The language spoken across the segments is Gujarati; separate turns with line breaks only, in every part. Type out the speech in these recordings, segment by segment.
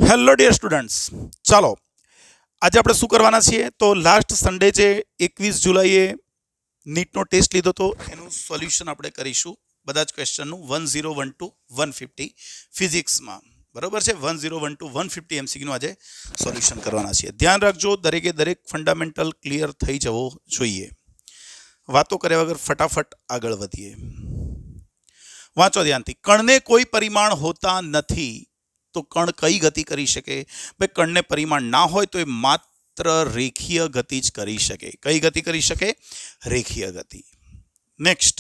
હેલો ડિયર સ્ટુડન્ટ્સ, ચાલો આજે આપણે શું કરવાના છીએ તો લાસ્ટ સન્ડે જે 21 જુલાઈએ નીટનો ટેસ્ટ લીધો હતો એનું સોલ્યુશન આપણે કરીશું બધા જ ક્વેશ્ચનનું 1012 ટુ 150 ફિઝિક્સમાં. બરાબર છે, 1012 ટુ 150 એમસીક્યુનું આજે સોલ્યુશન કરવાના છીએ. ધ્યાન રાખજો, દરેકે દરેક ફંડામેન્ટલ ક્લિયર થઈ જવો જોઈએ. વાતો કર્યા વગર ફટાફટ આગળ વધીએ. વાંચો ધ્યાનથી. કણને કોઈ પરિમાણ હોતા નથી તો કણ કઈ ગતિ કરી શકે? ભાઈ, કણને પરિમાણ ના હોય તો એ માત્ર રેખીય ગતિ જ કરી શકે. કઈ ગતિ કરી શકે? રેખીય ગતિ. નેક્સ્ટ,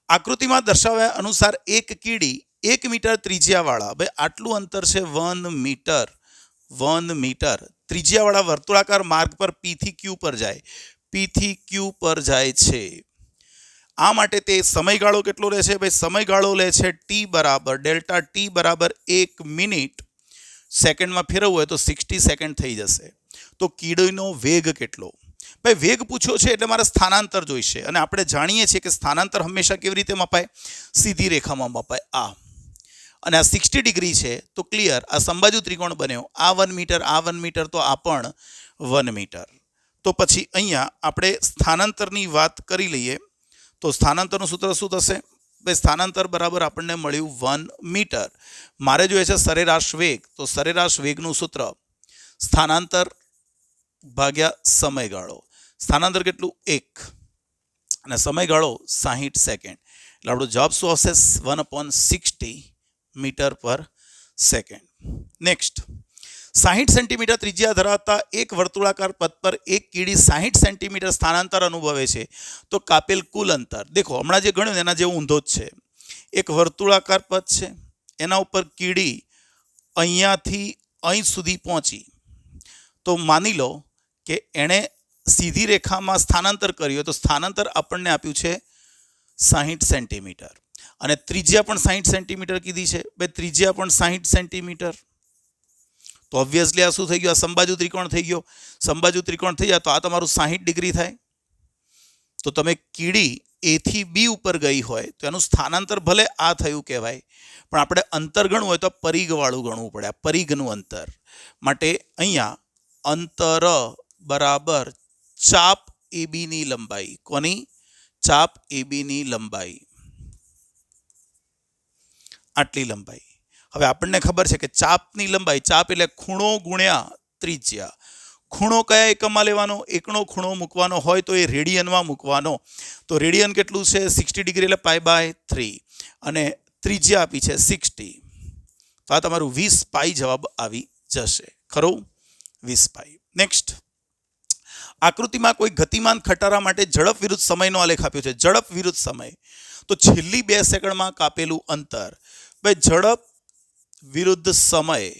આકૃતિમાં દર્શાવ્યા અનુસાર એક કીડી 1 મીટર ત્રિજ્યાવાળા, ભાઈ આટલું અંતર છે 1 મીટર ત્રિજ્યાવાળા વર્તુળાકાર માર્ગ પર P થી Q પર જાય છે. આ માટે તે સમયગાળો કેટલો લે છે? ભાઈ સમયગાળો લે છે T બરાબર ડેલ્ટા T બરાબર 1 મિનિટ. સેકન્ડમાં ફેરવવું હોય તો 60 સેકન્ડ થઈ જશે. તો કીડીનો વેગ કેટલો? ભાઈ વેગ પૂછ્યો છે એટલે મારે સ્થાનાંતર જોઈશે, અને આપણે જાણીએ છીએ કે સ્થાનાંતર હંમેશા કેવી રીતે મપાય? સીધી રેખામાં મપાય. અને આ 60 ડિગ્રી છે તો ક્લિયર, આ સમબાજુ ત્રિકોણ બન્યો. આ 1 મીટર તો આ પણ 1 મીટર. તો પછી અહીંયા આપણે સ્થાનાંતરની વાત કરી લઈએ. તો સ્થાનાંતરનું સૂત્ર શું થશે? ભાઈ સ્થાનાંતર બરાબર આપણને મળ્યું 1 મીટર. મારે જોઈએ છે સરેરાશ વેગ, તો સરેરાશ વેગનું સૂત્ર સ્થાનાંતર ભાગ્યા સમયગાળો. સ્થાનાંતર કેટલું? 1 અને સમયગાળો 60 સેકન્ડ. એટલે આપણો જવાબ શું આવશે? 1/60 મીટર પર સેકન્ડ. નેક્સ્ટ, 60 સેન્ટીમીટર ત્રિજ્યા ધરાવતા એક વર્તુળાકાર પથ પર એક કીડી 60 સેન્ટીમીટર સ્થાનાંતર અનુભવે છે તો કાપેલ કુલ અંતર. દેખો, હમણાં જે ગણ્યું એના જેવું ઊંધો જ છે. એક વર્તુળાકાર પથ છે, એના ઉપર કીડી અહીંયાથી અહીં સુધી પહોંચી. તો માની લો કે એણે સીધી રેખામાં સ્થાનાંતર કર્યું, તો સ્થાનાંતર આપણને આપ્યું છે 60 સેન્ટીમીટર, અને ત્રિજ્યા પણ 60 સેન્ટીમીટર કીધી છે. ભાઈ ત્રિજ્યા પણ 60 સેન્ટીમીટર. તો ઓબ્વિયસલી આ શું થઈ ગયું? આ સંબાજુ ત્રિકોણ થઈ ગયો. સંબાજુ ત્રિકોણ થઈ જાય તો આ તમારું 60 ડિગ્રી થાય. તો તમે કીડી A થી B ઉપર ગઈ હોય તો એનું સ્થાનાંતર ભલે આ થયું કહેવાય, પણ આપણે અંતર ગણવું હોય તો પરિઘવાળું ગણવું પડે. આ પરિઘનું અંતર માટે અહીંયા અંતર બરાબર ચાપ AB ની લંબાઈ. કોની? ચાપ AB ની લંબાઈ. આટલી લંબાઈ. હવે આપણને ખબર છે કે ચાપની લંબાઈ, ચાપ એટલે ખૂણો ગુણ્યા ત્રિજ્યા. ખૂણો કયા એકમમાં લેવાનો? એકનો ખૂણો મૂકવાનો હોય તો એ રેડિયનમાં મૂકવાનો. તો રેડિયન કેટલું છે? 60 ડિગ્રી એટલે π/3, અને ત્રિજ્યા આપી છે 60. તો આ તમારું 20 પાઈ જવાબ આવી જશે. ખરું? 20 પાઈ. નેક્સ્ટ, આકૃતિમાં કોઈ ગતિમાન ખટારા માટે ઝડપ વિરુદ્ધ સમયનો આલેખ આપ્યો છે. ઝડપ વિરુદ્ધ સમય, તો છેલ્લી 2 સેકન્ડમાં કાપેલું અંતર. ભાઈ ઝડપ વિરુદ્ધ સમય,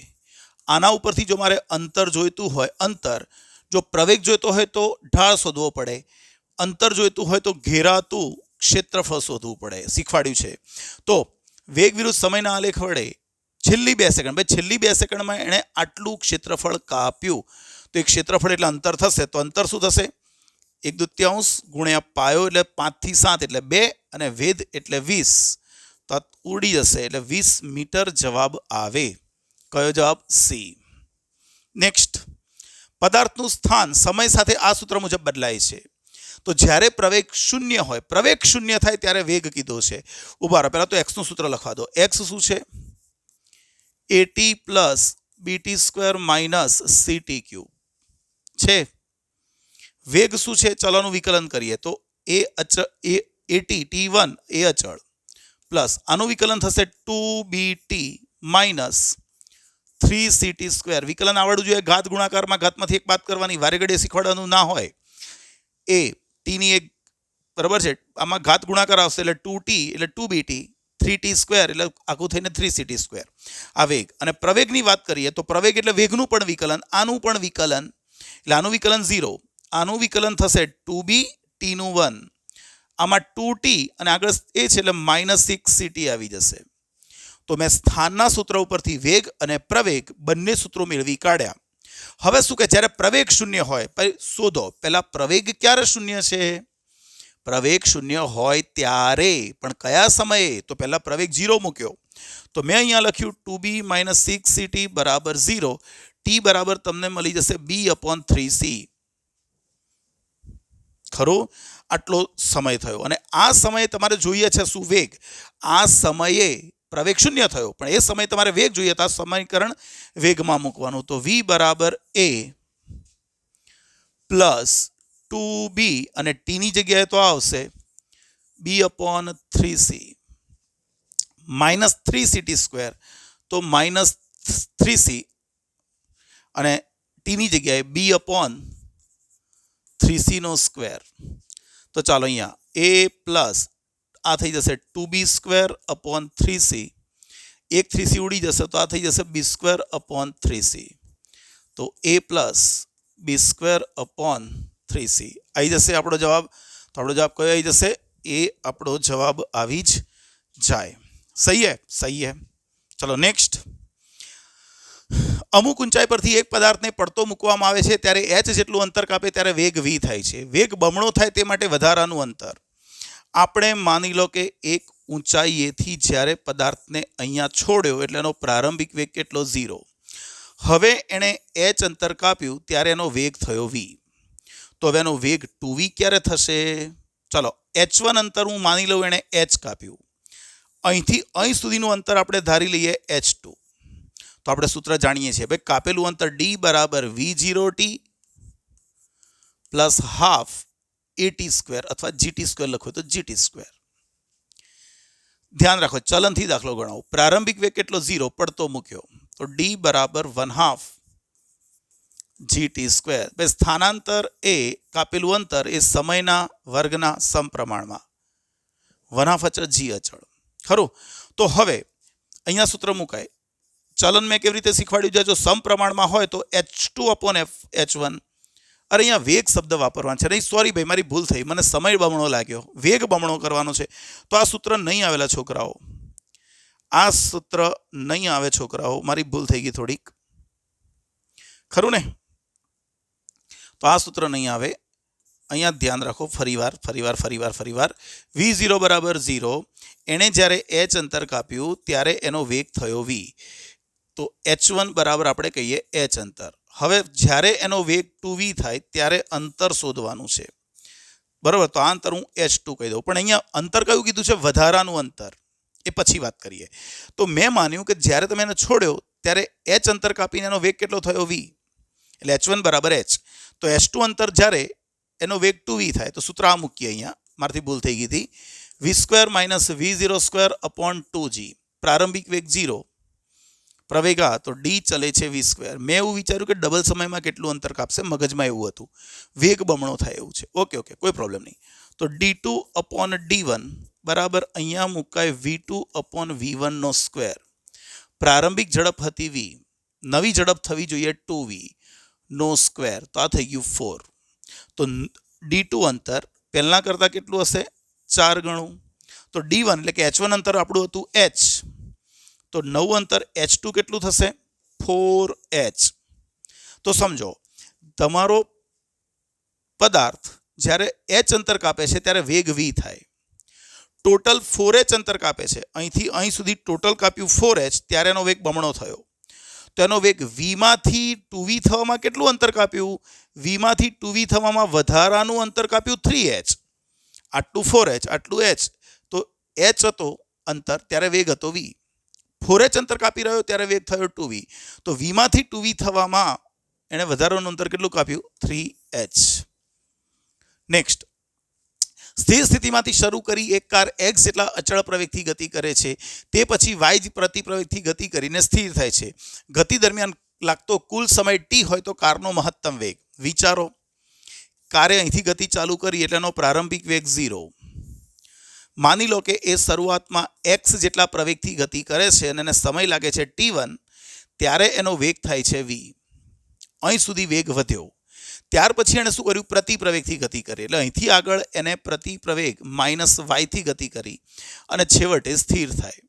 આના ઉપરથી જો મારે અંતર જોઈતું હોય, અંતર, જો પ્રવેગ જોઈતો હોય તો ઢાળ શોધવો પડે, અંતર જોઈતું હોય તો ઘેરાતું ક્ષેત્રફળ શોધવું પડે. શીખવાડ્યું છે. તો વેગ વિરુદ્ધ સમયના આલેખ વડે છેલ્લી 2 સેકન્ડ, ભાઈ છેલ્લી 2 સેકન્ડમાં એણે આટલું ક્ષેત્રફળ કાપ્યું, તો એ ક્ષેત્રફળ એટલે અંતર થશે. તો અંતર શું થશે? 1/2 ગુણ્યા પાયો એટલે 5 થી 7 એટલે 2, અને વેધ એટલે 20. તો ઉડી જશે એટલે 20 મીટર જવાબ આવે. કયો જવાબ? સી. નેક્સ્ટ, પદાર્થનું સ્થાન સમય સાથે આ સૂત્ર મુજબ બદલાય છે. તો જ્યારે પ્રવેગ શૂન્ય હોય, પ્રવેગ શૂન્ય થાય ત્યારે વેગ કીધો છે. ઉભા રહો, પહેલા તો x નું સૂત્ર લખવા દો. x શું છે? AT + BT² - CT³ છે. વેગ શું છે? ચલોનું વિકલન કરીએ તો AT T1 એ અચળ પ્લસ આનું વિકલન થશે 2BT - 3CT². વિકલન આવડવું જોઈએ. ઘાત ગુણાકારમાં ઘાતમાંથી એક બાદ કરવાની, વારે ઘડીએ શીખવાડવાનું ના હોય. એ ટીની એક બરાબર છે, આમાં ઘાત ગુણાકાર આવશે એટલે 2T એટલે 2BT, 3T² એટલે આખું થઈને 3CT². આ વેગ. અને પ્રવેગની વાત કરીએ તો પ્રવેગ એટલે વેગનું પણ વિકલન, આનું પણ વિકલન, એટલે આનું વિકલન 0, આનું વિકલન થશે 2B, Tનું 1, આમાં 2T અને આગળ એ છે એટલે -6CT આવી જશે. તો મેં સ્થાનના સૂત્ર ઉપરથી વેગ અને પ્રવેગ બંને સૂત્રો મેળવી કાઢ્યા. હવે શું કે જ્યારે પ્રવેગ શૂન્ય હોય, શોધો પહેલા પ્રવેગ ક્યારે શૂન્ય છે? પ્રવેગ શૂન્ય હોય ત્યારે, પણ કયા સમયે? તો પહેલા પ્રવેગ 0 મૂક્યો, તો મેં અહીંયા લખ્યું 2b - 6ct બરાબર 0. t બરાબર તમને મળી જશે b/3c. ખરું? આટલો સમય થયો, અને આ સમયે તમારે જોઈએ છે શું? વેગ. આ સમયે પ્રવેગ શૂન્ય થયો, પણ એ સમયે તમારે વેગ જોઈએ, તો આ સમીકરણ વેગમાં મૂકવાનું. તો v બરાબર a પ્લસ 2b, અને t ની જગ્યાએ તો આવશે b/3c માઇનસ 3ct², તો -3c, અને t ની જગ્યાએ b/3c². તો ચાલો અહીંયા a પ્લસ આ થઈ જશે 2b²/3c, એક 3c ઉડી જશે તો આ થઈ જશે b²/3c. તો a પ્લસ b²/3c આવી જશે આપણો જવાબ. તો આપણો જવાબ કયો આવી જશે? એ આપણો જવાબ આવી જ જાય. સહી હે? સહી હે. ચલો નેક્સ્ટ. અમુક ઊંચાઈ પરથી એક પદાર્થને પડતો મૂકવામાં આવે છે ત્યારે h જેટલું અંતર કાપે ત્યારે વેગ v થાય છે. વેગ બમણો થાય તે માટે વધારાનું અંતર. આપણે માની લો કે એક ઊંચાઈએથી જ્યારે પદાર્થને અહીંયા છોડ્યો એટલે એનો પ્રારંભિક વેગ કેટલો? 0. હવે એણે h અંતર કાપ્યું ત્યારે એનો વેગ થયો v. તો હવે એનો વેગ 2v ક્યારે થશે? ચલો h1 અંતર હું માની લઉં એણે h કાપ્યું, અહીંથી અહીં સુધીનું અંતર આપણે ધારી લઈએ h2. તો આપણે સૂત્ર જાણીએ છીએ ભાઈ, કાપેલું અંતર d બરાબર v0t પ્લસ હાફ at² અથવા gt² લખો તો gt². ધ્યાન રાખો, ચલનથી દાખલો ગણાવો. પ્રારંભિક વેગ કેટલો? 0, પડતો મૂક્યો, તો d બરાબર 1/2 gt². ભાઈ સ્થાનાંતર એ કાપેલું અંતર એ સમયના વર્ગના સમપ્રમાણમાં, 1/2 અચળ g અચળ. ખરું? તો હવે અહીંયા સૂત્ર મુકાય. ચલન મેં કેવી રીતે શીખવાડ્યું છે? જો સમપ્રમાણમાં હોય તો h2/h1. અરે અહીંયા વેગ શબ્દ વાપરવાનો છે. નહીં, સોરી ભાઈ, મારી ભૂલ થઈ, મને સમય બમણો લાગ્યો, વેગ બમણો કરવાનો છે. તો આ સૂત્ર નહીં આવેલા છોકરાઓ, આ સૂત્ર નહીં આવે છોકરાઓ, મારી ભૂલ થઈ ગઈ થોડીક. ખરું ને? તો આ સૂત્ર નહીં આવે. અહીંયા ધ્યાન રાખો, ફરીવાર v0 બરાબર 0. એણે જ્યારે h અંતર કાપ્યું ત્યારે એનો વેગ થયો v. તો h1 બરાબર આપણે કહીએ h અંતર. હવે જ્યારે એનો વેગ 2v થાય ત્યારે અંતર શોધવાનું છે, બરાબર? તો આ અંતર હું h2 કહી દઉં. પણ અહીંયા અંતર કયું કીધું છે? વધારાનું અંતર. એ પછી વાત કરીએ. તો મેં માન્યું કે જ્યારે તમે એને છોડ્યો ત્યારે h અંતર કાપીને એનો વેગ કેટલો થયો? v. એટલે h1 બરાબર h. તો h2 અંતર જ્યારે એનો વેગ 2v થાય તો સૂત્ર આ મૂકીએ. અહીંયા મારાથી ભૂલ થઈ ગઈ હતી. v² - v0²/2g. પ્રારંભિક વેગ 0, પ્રવેગા તો d ચલે છે v². મેં એવું વિચાર્યું કે ડબલ સમયમાં કેટલું અંતર કાપશે, મગજમાં એવું હતું, વેગ બમણો થાય એવું છે. ઓકે, કોઈ પ્રોબ્લેમ નહીં. તો d2/d1 બરાબર અહીંયા મુકાય v2/v1². પ્રારંભિક ઝડપ હતી v, નવી ઝડપ થવી જોઈએ 2v². તો આ થઈ ગયું 4. તો d2 અંતર પહેલા કરતાં કેટલું હશે? 4 ગણું. તો d1 એટલે કે h1 અંતર આપણું હતું h, તો નવું અંતર h2 કેટલું થશે? 4h. તો સમજો, તમારો પદાર્થ જ્યારે h અંતર કાપે છે ત્યારે વેગ v થાય. ટોટલ 4h અંતર કાપે છે, અહીંથી અહીં સુધી ટોટલ કાપ્યું 4h, ત્યારે એનો વેગ બમણો થયો. તો એનો વેગ v માંથી 2v થવામાં કેટલું અંતર કાપ્યું? v માંથી 2v થવામાં વધારાનું અંતર કાપ્યું 3h. આટલું 4h, આટલું h. તો h હતો અંતર ત્યારે વેગ હતો v. 4h અંતર કાપી રહ્યો ત્યારે વેગ થયો 2v. તો v માંથી 2v થવામાં એણે વધારાનું અંતર કેટલું કાપ્યું? 3h. નેક્સ્ટ. સ્થિર સ્થિતિમાંથી શરૂ કરી એક કાર x જેટલા અચળ પ્રવેગથી ગતિ કરે છે, તે પછી y પ્રતિ પ્રવેગથી ગતિ કરીને સ્થિર થાય છે. ગતિ દરમિયાન લાગતો કુલ સમય t હોય તો કારનો મહત્તમ વેગ. વિચારો, કારે અહીંથી ગતિ ચાલુ કરી એટલે એનો પ્રારંભિક વેગ 0. માની લો કે એ શરૂઆતમાં x જેટલા પ્રવેગથી ગતિ કરે છે અને એને સમય લાગે છે t1, ત્યારે એનો વેગ થાય છે v. અહીં સુધી વેગ વધ્યો. ત્યાર પછી એણે શું કર્યું? પ્રતિ પ્રવેગથી ગતિ કરી. એટલે અહીંથી આગળ એને પ્રતિ પ્રવેગ -y થી ગતિ કરી અને છેવટે સ્થિર થાય.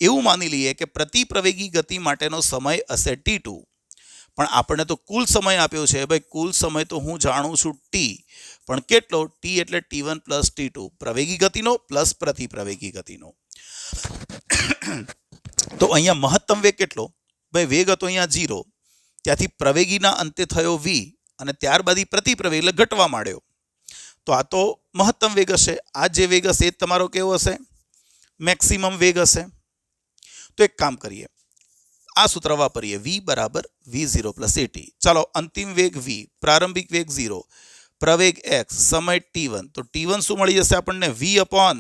એવું માની લઈએ કે પ્રતિ પ્રવેગી ગતિ માટેનો સમય હશે t2. પણ આપણને તો કુલ સમય આપ્યો છે ભાઈ. કુલ સમય તો હું જાણું છું ટી, પણ કેટલો? ટી એટલે T1 પ્લસ T2, પ્રવેગી ગતિનો પ્લસ પ્રતિપ્રવેગી ગતિનો. તો અહીંયા મહત્તમ વેગ કેટલો? ભાઈ વેગ હતો અહીંયા 0, ત્યાંથી પ્રવેગીના અંતે થયો v, અને ત્યારબાદ પ્રતિપ્રવેગી એટલે ઘટવા માંડ્યો. તો આ તો મહત્તમ વેગ હશે. આ જે વેગ હશે એ તમારો કેવો હશે? મેક્સિમમ વેગ હશે. તો એક કામ કરીએ, આ સૂત્ર વાપરીએ, v બરાબર v0 પ્લસ at. ચાલો, અંતિમ વેગ v, પ્રારંભિક વેગ 0, પ્રવેગ x, સમય t1. તો t1 શું મળી જશે આપણને? v upon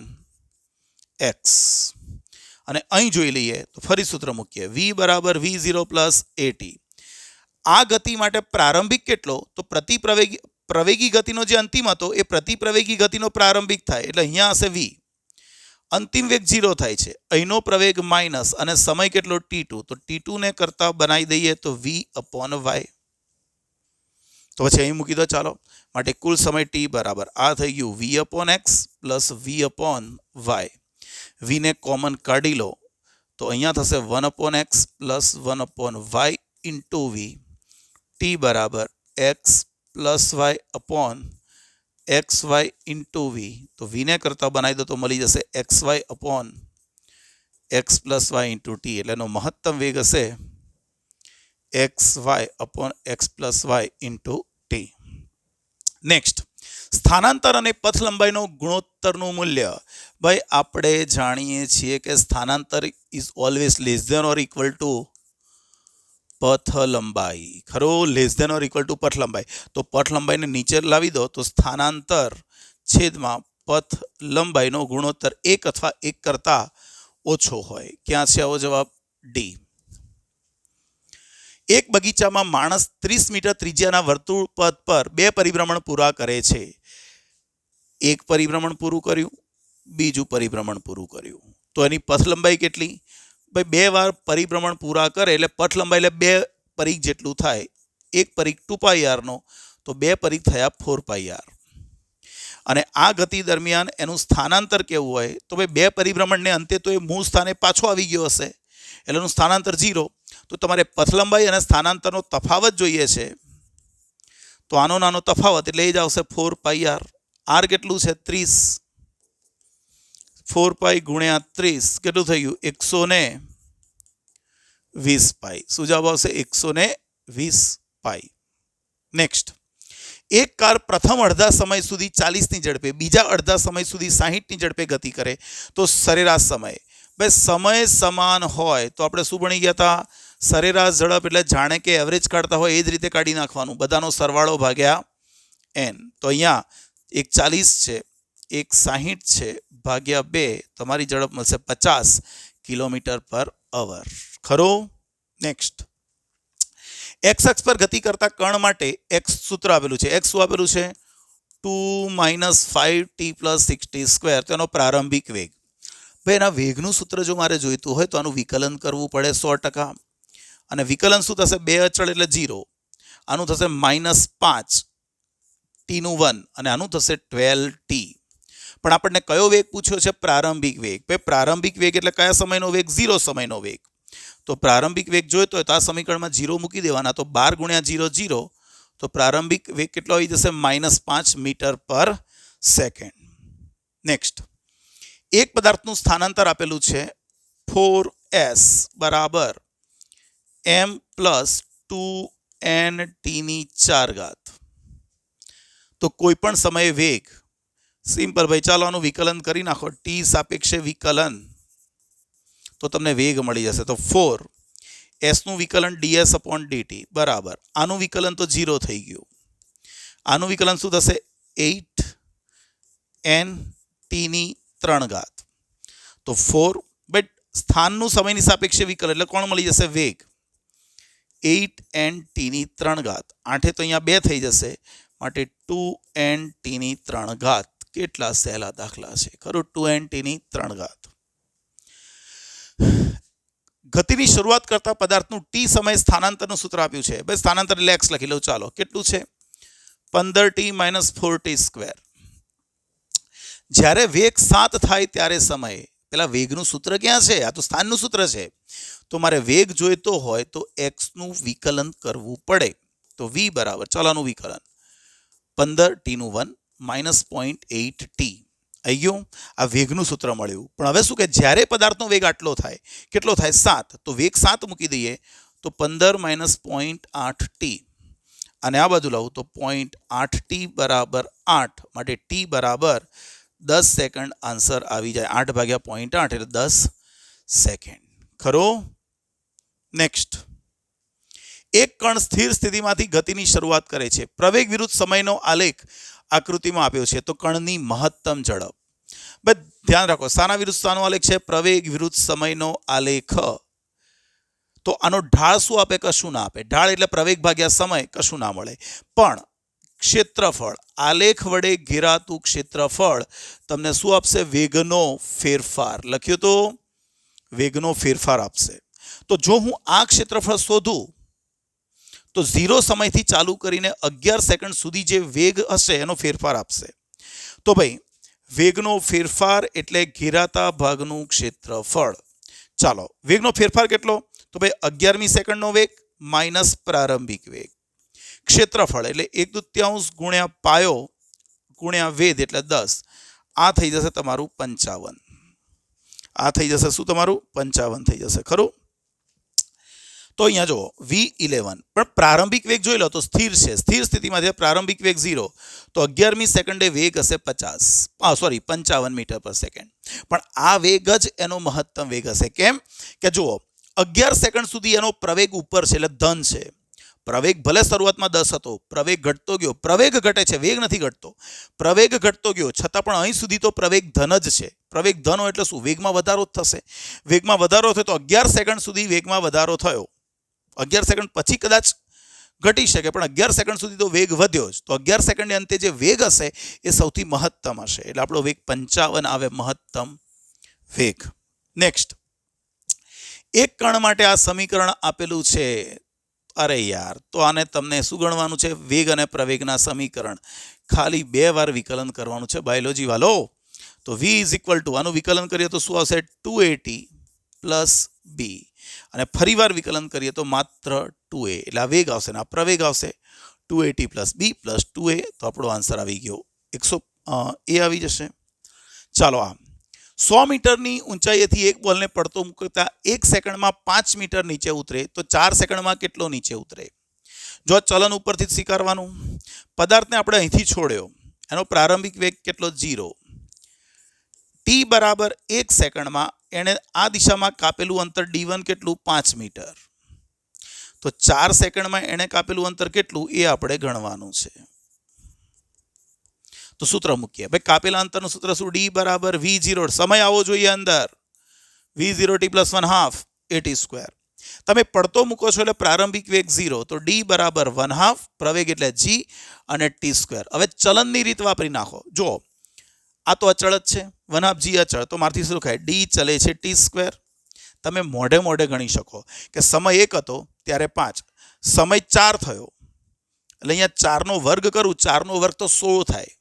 x. અને અહીં જોઈ લઈએ તો ફરી સૂત્ર મૂકીએ, v બરાબર v0 પ્લસ at. આ ગતિ માટે પ્રારંભિક કેટલો? તો પ્રવેગી ગતિનો જે અંતિમ હતો એ પ્રતિપ્રવેગી ગતિનો પ્રારંભિક થાય, એટલે અહીંયા હશે v. અંતિમ વેગ 0 થાય છે, અહીંનો પ્રવેગ માઇનસ, અને સમય કેટલો? t2. તો t2 ને કરતા બનાવી દઈએ તો v અપોન y. તો પછી અહીં મૂકી દો. ચાલો, માટે કુલ સમય t બરાબર આ થઈ ગયું v upon x plus v upon y. v ને કોમન કાઢી લો તો અહીંયા થશે 1 upon x plus 1 upon y into v. t બરાબર x plus y upon xy into v. તો v ને કરતા બનાવી દો તો મળી જશે xy upon x plus y into t. એટલે એનો મહત્તમ વેગ હશે xy upon x plus y into t. Next, સ્થાનાંતર અને પથ લંબાઈનો ગુણોત્તરનું મૂલ્ય. ભાઈ આપણે જાણીએ છીએ કે સ્થાનાંતર is always less than or equal to પથ લંબાઈ. ખરો? Less than or equal to પથ લંબાઈ. તો પથ લંબાઈને નીચે લાવી દો તો સ્થાનાંતર છેદમાં પથ લંબાઈનો ગુણોત્તર 1 અથવા 1 કરતા ઓછો હોય. ક્યાં છે આવો જવાબ? ડી. એક બગીચામાં માણસ 30 મીટર ત્રિજ્યાના વર્તુળ પથ પર 2 પરિભ્રમણ પૂરા કરે છે. એક પરિભ્રમણ પૂરું કર્યું, બીજું પરિભ્રમણ પૂરું કર્યું. તો એની પથ લંબાઈ કેટલી? ભાઈ 2 વાર પરિભ્રમણ પૂરા કરે એટલે પથ લંબાઈ એટલે 2 પરિઘ જેટલું થાય. એક પરિઘ 2πr નો, તો 2 પરિઘ થયા 4πr. અને આ ગતિ દરમિયાન એનું સ્થાનાંતર કેવું હોય? તો ભાઈ 2 પરિભ્રમણને અંતે તો એ મૂળ સ્થાને પાછો આવી ગયો હશે, એટલે એનું સ્થાનાંતર 0. તો તમારે પથ લંબાઈ અને સ્થાનાંતરનો તફાવત જોઈએ છે. તો આનો નાનો તફાવત એટલે એ જ આવશે 4πr. r કેટલું છે? 30. 4π ગુણ્યા 30 કેટલું થઈ ગયું? 120 પાઈ. શું જવાબ આવશે? 120 પાઈ. નેક્સ્ટ, એક કાર પ્રથમ અડધા સમય સુધી 40ની ઝડપે, બીજા અડધા સમય સુધી 60ની ઝડપે ગતિ કરે તો સરેરાશ સમય. ભાઈ સમય સમાન હોય તો આપણે શું ભણી ગયા હતા? સરેરાશ ઝડપ એટલે જાણે કે એવરેજ કાઢતા હોય એ જ રીતે કાઢી નાખવાનું, બધાનો સરવાળો ભાગ્યા n. તો અહીંયા એક 40 છે, એક 60 છે, ભાગ્યા 2, તમારી ઝડપ મળશે 50 કિલોમીટર પર અવર. ખરો? નેક્સ્ટ, એક્સ અક્ષ પર ગતિ કરતા કણ માટે એક્સ સૂત્ર આપેલું છે. એક્સ શું આપેલું છે? 2 - 5t + 60². તેનો પ્રારંભિક વેગ. ભાઈ એના વેગનું સૂત્ર જો મારે જોઈતું હોય તો આનું વિકલન કરવું પડે 100%. અને વિકલન શું થશે? 2 અચળ એટલે 0. આનું થશે -5 t નું 1, અને આનું થશે 12t. પણ આપણને કયો વેગ પૂછ્યો છે? પ્રારંભિક વેગ. ભાઈ પ્રારંભિક વેગ એટલે કયા સમયનો વેગ? 0 સમયનો વેગ. તો પ્રારંભિક વેગ જોઈતો હોય તો આ સમીકરણમાં 0 મૂકી દેવાના. તો 12 × 0 0. તો પ્રારંભિક વેગ કેટલો આવી જશે? -5 મીટર પર સેકન્ડ. નેક્સ્ટ, એક પદાર્થનું સ્થાનાંતર આપેલું છે 4s બરાબર m + 2nt4. તો કોઈ પણ સમયે વેગ સિમ્પલ ભાઈ, ચાલો આનું વિકલન કરી નાખો. t સાપેક્ષે વિકલન તો તમને વેગ મળી જશે. તો 4s નું વિકલન ds/dt બરાબર, આનું વિકલન તો 0 થઈ ગયું. આનું વિકલન શું થશે? 8nt3. તો 4 બટ સ્થાનનું સમયની સાપેક્ષે વિકલન એટલે કોણ મળી જશે? વેગ. 8nt3. 8 તો અહીંયા 2 થઈ જશે, માટે 2nt3. કેટલા સહેલા દાખલા છે ખરું? 2nt3. ગતિની શરૂઆત કરતા પદાર્થનું t સમય સ્થાનાંતરનું સૂત્ર આપ્યું છે. ભાઈ સ્થાનાંતર એટલે x લખી લઉં. ચાલો, કેટલું છે? 15t - 4t². જ્યારે વેગ 7 થાય ત્યારે સમય. પેલા વેગનું સૂત્ર ક્યાં છે? આ તો સ્થાનનું સૂત્ર છે. તો મારે વેગ જોઈતો હોય તો એક્સનું વિકલન કરવું પડે. તો વી બરાબર, ચાલો આનું વિકલન 15t નું 1 માઇનસ 0.8t. આવી ગયું, આ વેગનું સૂત્ર મળ્યું. પણ હવે શું કે જ્યારે પદાર્થનો વેગ આટલો થાય, કેટલો થાય 7, તો વેગ 7 મૂકી દઈએ તો 15 માઇનસ 0.8t. અને આ બાજુ લાવું તો 0.8t બરાબર 8, માટે t બરાબર 10 સેકન્ડ આન્સર આવી જાય. 8 ભાગ્યા 0.8 એટલે 10 સેકન્ડ. ખરો? નેક્સ્ટ, એક કણ સ્થિર સ્થિતિમાંથી ગતિની શરૂઆત કરે છે. પ્રવેગ વિરુદ્ધ સમયનો આલેખ આકૃતિમાં આપ્યો છે. તો કણની મહત્તમ ઝડપ. બસ ધ્યાન રાખો, શાના વિરુદ્ધ શાનો આલેખ છે? પ્રવેગ વિરુદ્ધ સમયનો આલેખ. તો આનો ઢાળ શું આપે? કશું ના આપે. ઢાળ એટલે પ્રવેગ ભાગ્યા સમય, કશું ના મળે. પણ ક્ષેત્રફળ, આલેખ વડે ઘેરાતું ક્ષેત્રફળ તમને શું આપશે? વેગનો ફેરફાર. લખ્યું તો વેગનો ફેરફાર આપશે. તો જો હું આ ક્ષેત્રફળ શોધું તો 0 સમયથી ચાલુ કરીને 11 સેકન્ડ સુધી જે વેગ હશે એનો ફેરફાર આપશે. તો ભાઈ વેગનો ફેરફાર એટલે ઘેરાતા ભાગનું ક્ષેત્રફળ. ચાલો, વેગનો ફેરફાર કેટલો? તો ભાઈ 11મી સેકન્ડનો વેગ માઇનસ પ્રારંભિક વેગ. ક્ષેત્રફળ એટલે 1/2 ગુણ્યા પાયો ગુણ્યા વેધ એટલે 10. આ થઈ જશે તમારું 55. આ થઈ જશે શું? તમારું 55 થઈ જશે. ખરું? તો અહીંયા જુઓ V11, પણ પ્રારંભિક વેગ જોઈ લો તો સ્થિર છે. સ્થિર સ્થિતિમાં જે પ્રારંભિક વેગ 0, તો 11મી સેકન્ડે વેગ હશે 55 મીટર પર સેકન્ડ. પણ આ વેગ જ એનો મહત્તમ વેગ હશે. કેમ કે જુઓ 11 સેકન્ડ સુધી એનો પ્રવેગ ઉપર છે એટલે ધન છે. પ્રવેગ ભલે શરૂઆતમાં 10 હતો, પ્રવેગ ઘટતો ગયો. પ્રવેગ ઘટે છે, વેગ નથી ઘટતો. પ્રવેગ ઘટતો ગયો છતાં પણ અહીં સુધી તો પ્રવેગ ધન જ છે. પ્રવેગ ધન હોય એટલે શું? વેગમાં વધારો જ થશે. વેગમાં વધારો થયો તો 11 સેકન્ડ સુધી વેગમાં વધારો થયો. 11 સેકન્ડ પછી કદાચ ઘટી શકે, પણ 11 સેકન્ડ સુધી તો વેગ વધ્યો જ. તો 11 સેકન્ડને અંતે જે વેગ હશે એ સૌથી મહત્તમ હશે. એટલે આપણો વેગ 55 આવે, મહત્તમ વેગ. નેક્સ્ટ, એક કણ માટે આ સમીકરણ આપેલું છે. અરે યાર, તો આને તમને શું ગણવાનું છે? વેગ અને પ્રવેગના સમીકરણ. ખાલી 2 વાર વિકલન કરવાનું છે બાયોલોજી વાલો. તો v ઇઝ ઇક્વલ ટુ, આનું વિકલન કરીએ તો શું આવશે? 2at plus b. અને ફરી વાર વિકલન કરીએ તો માત્ર 2a. એટલે આ વેગ આવશે ને આ પ્રવેગ આવશે. 2at plus b plus 2a. તો આપણો આન્સર આવી ગયો 100 આવી જશે. ચાલો, આ 100 મીટરની ઊંચાઈએથી એક બોલને પડતો મૂકતા 1 સેકન્ડમાં 5 મીટર નીચે ઉતરે તો 4 સેકન્ડમાં કેટલો નીચે ઉતરે? જો ચલન ઉપરથી જ સ્વીકારવાનું. પદાર્થને આપણે અહીંથી છોડ્યો, એનો પ્રારંભિક વેગ કેટલો? 0. t બરાબર 1 સેકન્ડમાં એણે આ દિશામાં કાપેલું અંતર d1 કેટલું? 5 મીટર. તો 4 સેકન્ડમાં એણે કાપેલું અંતર કેટલું એ આપણે ગણવાનું છે. તો સૂત્ર મૂકીએ. ભાઈ કાપેલા અંતરનું સૂત્ર શું? d બરાબર v0. સમય આવો જોઈએ અંદર. v0t plus 1/2 at². તમે પડતો મૂકો છો એટલે પ્રારંભિક વેગ 0, તો d બરાબર 1/2, પ્રવેગ એટલે g અને t². હવે ચલનની રીત વાપરી નાખો. જો આ તો અચળ જ છે, 1/2 g અચળ, તો મારથી શું થાય? d ચલે છે t². તમે મોઢે મોઢે ગણી શકો કે સમય 1 હતો ત્યારે 5, સમય 4 થયો એટલે અહીંયા 4નો વર્ગ કરું, 4નો વર્ગ તો 16 થાય.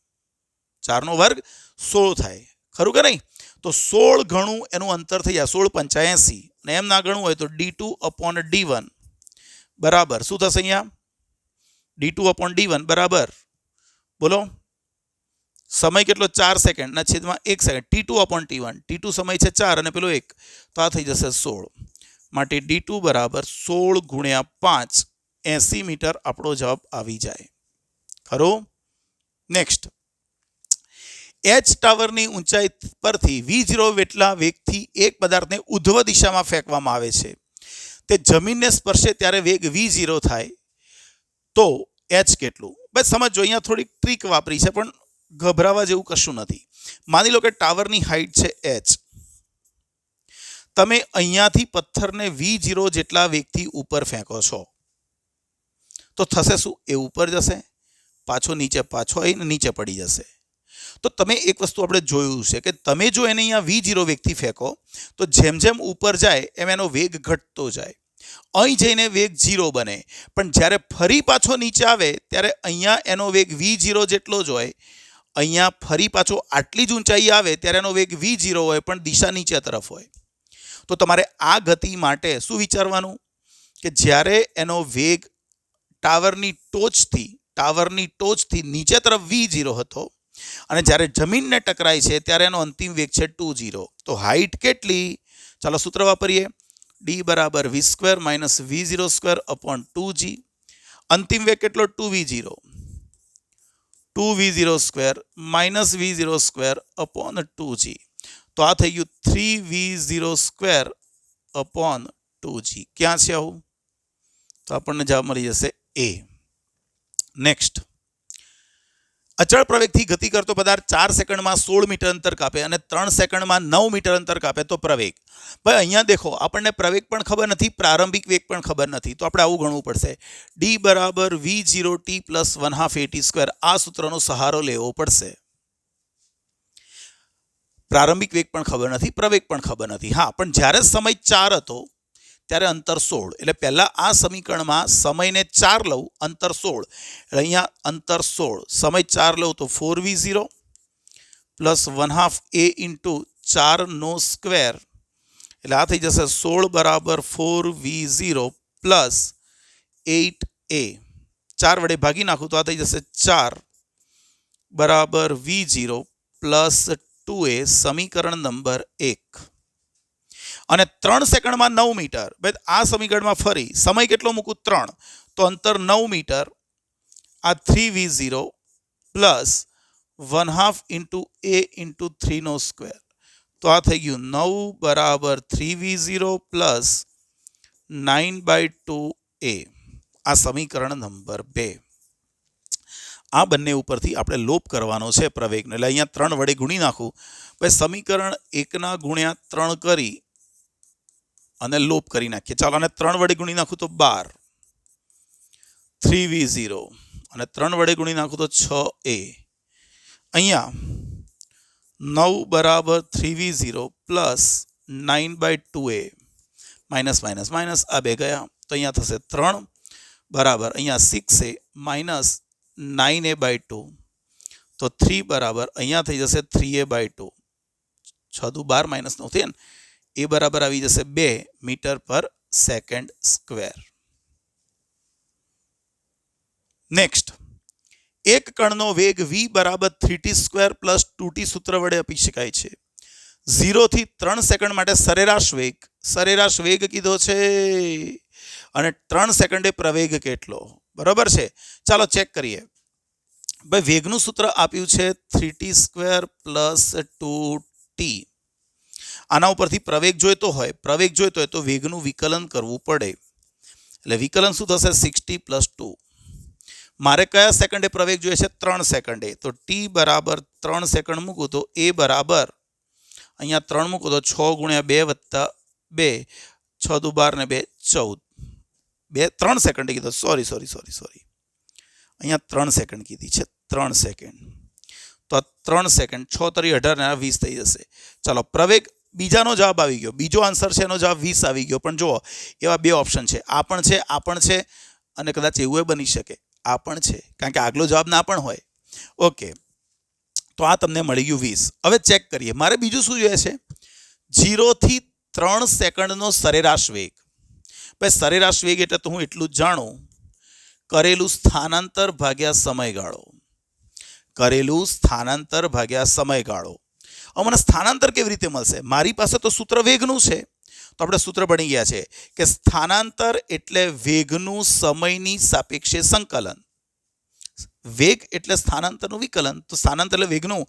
4નો વર્ગ 16 થાય. ખરું કે નહીં? તો 16 ગણું એનું અંતર થઈ જાય, 16 × 5 = 80. અને એમ ના ગણવું હોય તો d2/d1 બરાબર શું થશે? અહીંયા d2/d1 બરાબર, બોલો, સમય કેટલો? 4 સેકન્ડ ના છેદમાં 1 સેકન્ડ. t2/t1, t2 સમય છે 4 અને પેલો 1, તો આ થઈ જશે 16. માટે d2 બરાબર 16 × 5, 80 મીટર આપણો જવાબ આવી જાય. ખરું? નેક્સ્ટ, એચ ટાવરની ઊંચાઈ પરથી v0 જેટલા વેગથી એક પદાર્થને ઉધ્વ દિશામાં ફેંકવામાં આવે છે. તે જમીનને સ્પર્શે ત્યારે વેગ v0 થાય તો h કેટલું? બસ સમજો, અહીંયા થોડીક ટ્રીક વાપરી છે પણ ગભરાવા જેવું કશું નથી. માની લો કે ટાવરની હાઈટ છે h. તમે અહીંયાથી પથ્થરને v0 જેટલા વેગથી ઉપર ફેંકો છો તો થશે શું? એ ઉપર જશે, પાછો આવીને નીચે પડી જશે. તો તમે એક વસ્તુ આપણે જોયું છે કે તમે જો એને અહીંયા v0 વેગથી ફેંકો તો જેમ જેમ ઉપર જાય એમ એનો વેગ ઘટતો જાય. અહીં જઈને વેગ 0 બને, પણ જ્યારે ફરી પાછો નીચે આવે ત્યારે અહીંયા એનો વેગ v0 જેટલો જ હોય. અહીંયા ફરી પાછો આટલી જ ઊંચાઈ આવે ત્યારે એનો વેગ v0 હોય પણ દિશા નીચે તરફ હોય. તો તમારે આ ગતિ માટે શું વિચારવાનું કે જ્યારે એનો વેગ ટાવરની ટોચથી નીચે તરફ v0 હતો અને જ્યારે જમીનને ટકરાય છે ત્યારે એનો અંતિમ વેગ છે 2 તો હાઈટ કેટલી ચાલો સૂત્ર વાપરીએ d બરાબર v² - v02 અપોન 2g અંતિમ વેગ કેટલો 2v0 - v02 અપોન 2g તો આ થઈ ગયું 3v02 અપોન 2g ક્યાં છે આવું તો આપણને જવાબ મળી જશે એ નેક્સ્ટ અચળ પ્રવેગથી ગતિ કરતો પદાર્થ 4 સેકન્ડમાં 16 મીટર અંતર કાપે અને 3 સેકન્ડમાં 9 મીટર અંતર કાપે તો પ્રવેગ ભાઈ અહીંયા દેખો આપણને પ્રવેગ પણ ખબર નથી પ્રારંભિક વેગ પણ ખબર નથી તો આપણે આવું ગણવું પડશે d બરાબર v0t + 1/2 at² આ સૂત્રનો સહારો લેવો પડશે પ્રારંભિક વેગ પણ ખબર નથી પ્રવેગ પણ ખબર નથી હા પણ જ્યારે સમય 4 હતો ત્યારે અંતર 16 એટલે પહેલા આ સમીકરણમાં સમયને 4 લઉં અંતર 16 એટલે અહીંયા અંતર 16 સમય 4 લઉં તો 4v0 + 1/2 a * 4 નો સ્ક્વેર એટલે આ થઈ જશે 16 બરાબર 4v0 + 8a 4 વડે ભાગી નાખું તો આ થઈ જશે 4 બરાબર v0 + 2a સમીકરણ નંબર 1 અને 3 સેકન્ડમાં 9 મીટર ભાઈ આ સમીકરણમાં ફરી સમય કેટલો મૂકું 3 તો અંતર 9 મીટર આ 3v0 + 1/2 a * 3 નો સ્ક્વેર તો આ થઈ ગયું 9 બરાબર 3v0 + 9/2a આ સમીકરણ નંબર 2 આ બંને ઉપરથી આપણે લોપ કરવાનો છે પ્રવેગને એટલે અહીંયા 3 વડે ગુણી નાખું ભાઈ સમીકરણ 1 ના ગુણ્યા 3 કરી અને લોપ કરી નાખીએ ચાલો અને 3 વડે ગુણી નાખું તો 12 3v0 અને 3 વડે ગુણી નાખું તો 6a અહીંયા 9 બરાબર 3v0 + 9/2a માઇનસ આ બે ગયા તો અહીંયા થશે 3 બરાબર અહીંયા 6a - 9a/2 તો 3 બરાબર અહીંયા થઈ જશે 3a/2 6 દુ 12 - 9 થયા ને એ બરાબર આવી જશે 2 મીટર પર સેકન્ડ સ્ક્વેર નેક્સ્ટ એક કણનો વેગ v બરાબર 3t² + 2t સૂત્ર વડે આપી શકાય છે 0 થી 3 સેકન્ડ માટે સરેરાશ વેગ કીધો છે અને 3 સેકન્ડે પ્રવેગ કેટલો બરાબર છે ચાલો ચેક કરીએ ભાઈ વેગનું સૂત્ર આપ્યું છે 3t² + 2t આના ઉપરથી પ્રવેગ જોઈતો હોય તો વેગનું વિકલન કરવું પડે એટલે વિકલન શું થશે 60 + 2 મારે કયા સેકન્ડે પ્રવેગ જોઈએ છે 3 સેકન્ડે તો t બરાબર 3 સેકન્ડ મૂકું તો a બરાબર અહીંયા 3 મૂકું તો 6 × 2 + 2 6 દુ 12 ને 2 14 3 સેકન્ડ કીધો સોરી અહીંયા 3 સેકન્ડ કીધી છે 3 સેકન્ડ તો આ 3 સેકન્ડ 6 × 3 = 18 ને 20 થઈ જશે ચાલો પ્રવેગ બીજાનો જવાબ આવી ગયો બીજો આન્સર છે એનો જવાબ 20 આવી ગયો પણ જુઓ એવા બે ઓપ્શન છે આ પણ છે અને કદાચ એવું બની શકે આ પણ છે કારણ કે આગલો જવાબ ના પણ હોય ઓકે તો આ તમને મળી ગયું 20 હવે ચેક કરીએ મારે બીજું શું જોઈએ છે 0 થી 3 સેકન્ડનો સરેરાશ વેગ ભાઈ સરેરાશ વેગ એટલે તો હું એટલું જ જાણું કરેલું સ્થાનાંતર ભાગ્યા સમયગાળો હવે મને સ્થાનાંતર કેવી રીતે મળશે મારી પાસે તો સૂત્ર વેગનું છે તો આપણે સૂત્ર બની ગયા છે કે સ્થાનાંતર એટલે વેગનું સમયની સાપેક્ષે સંકલન વેગ એટલે સ્થાનાંતરનું વિકલન તો સ્થાનાંતર એટલે વેગનું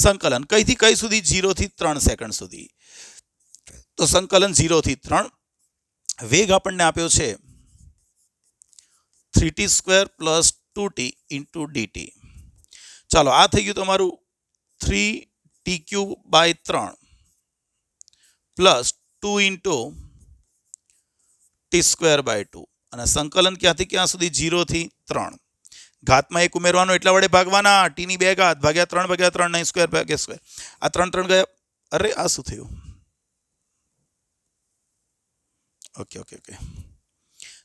સંકલન કઈથી કઈ સુધી 0 થી 3 સેકન્ડ સુધી તો સંકલન 0 થી 3 વેગ આપણને આપ્યો છે 3t² + 2t × dt ચાલો આ થઈ ગયું તમારું 3t³ / 3 + 2 × t²/2 અને સંકલન ક્યાંથી ક્યાં સુધી 0 થી 3 ઘાતમાં 1 ઉમેરવાનો એટલા વડે ભાગવાના t ની 2 ઘાત ભાગ્યા 3 / 3 9² / આ 3 ગયા અરે આ શું થયું ઓકે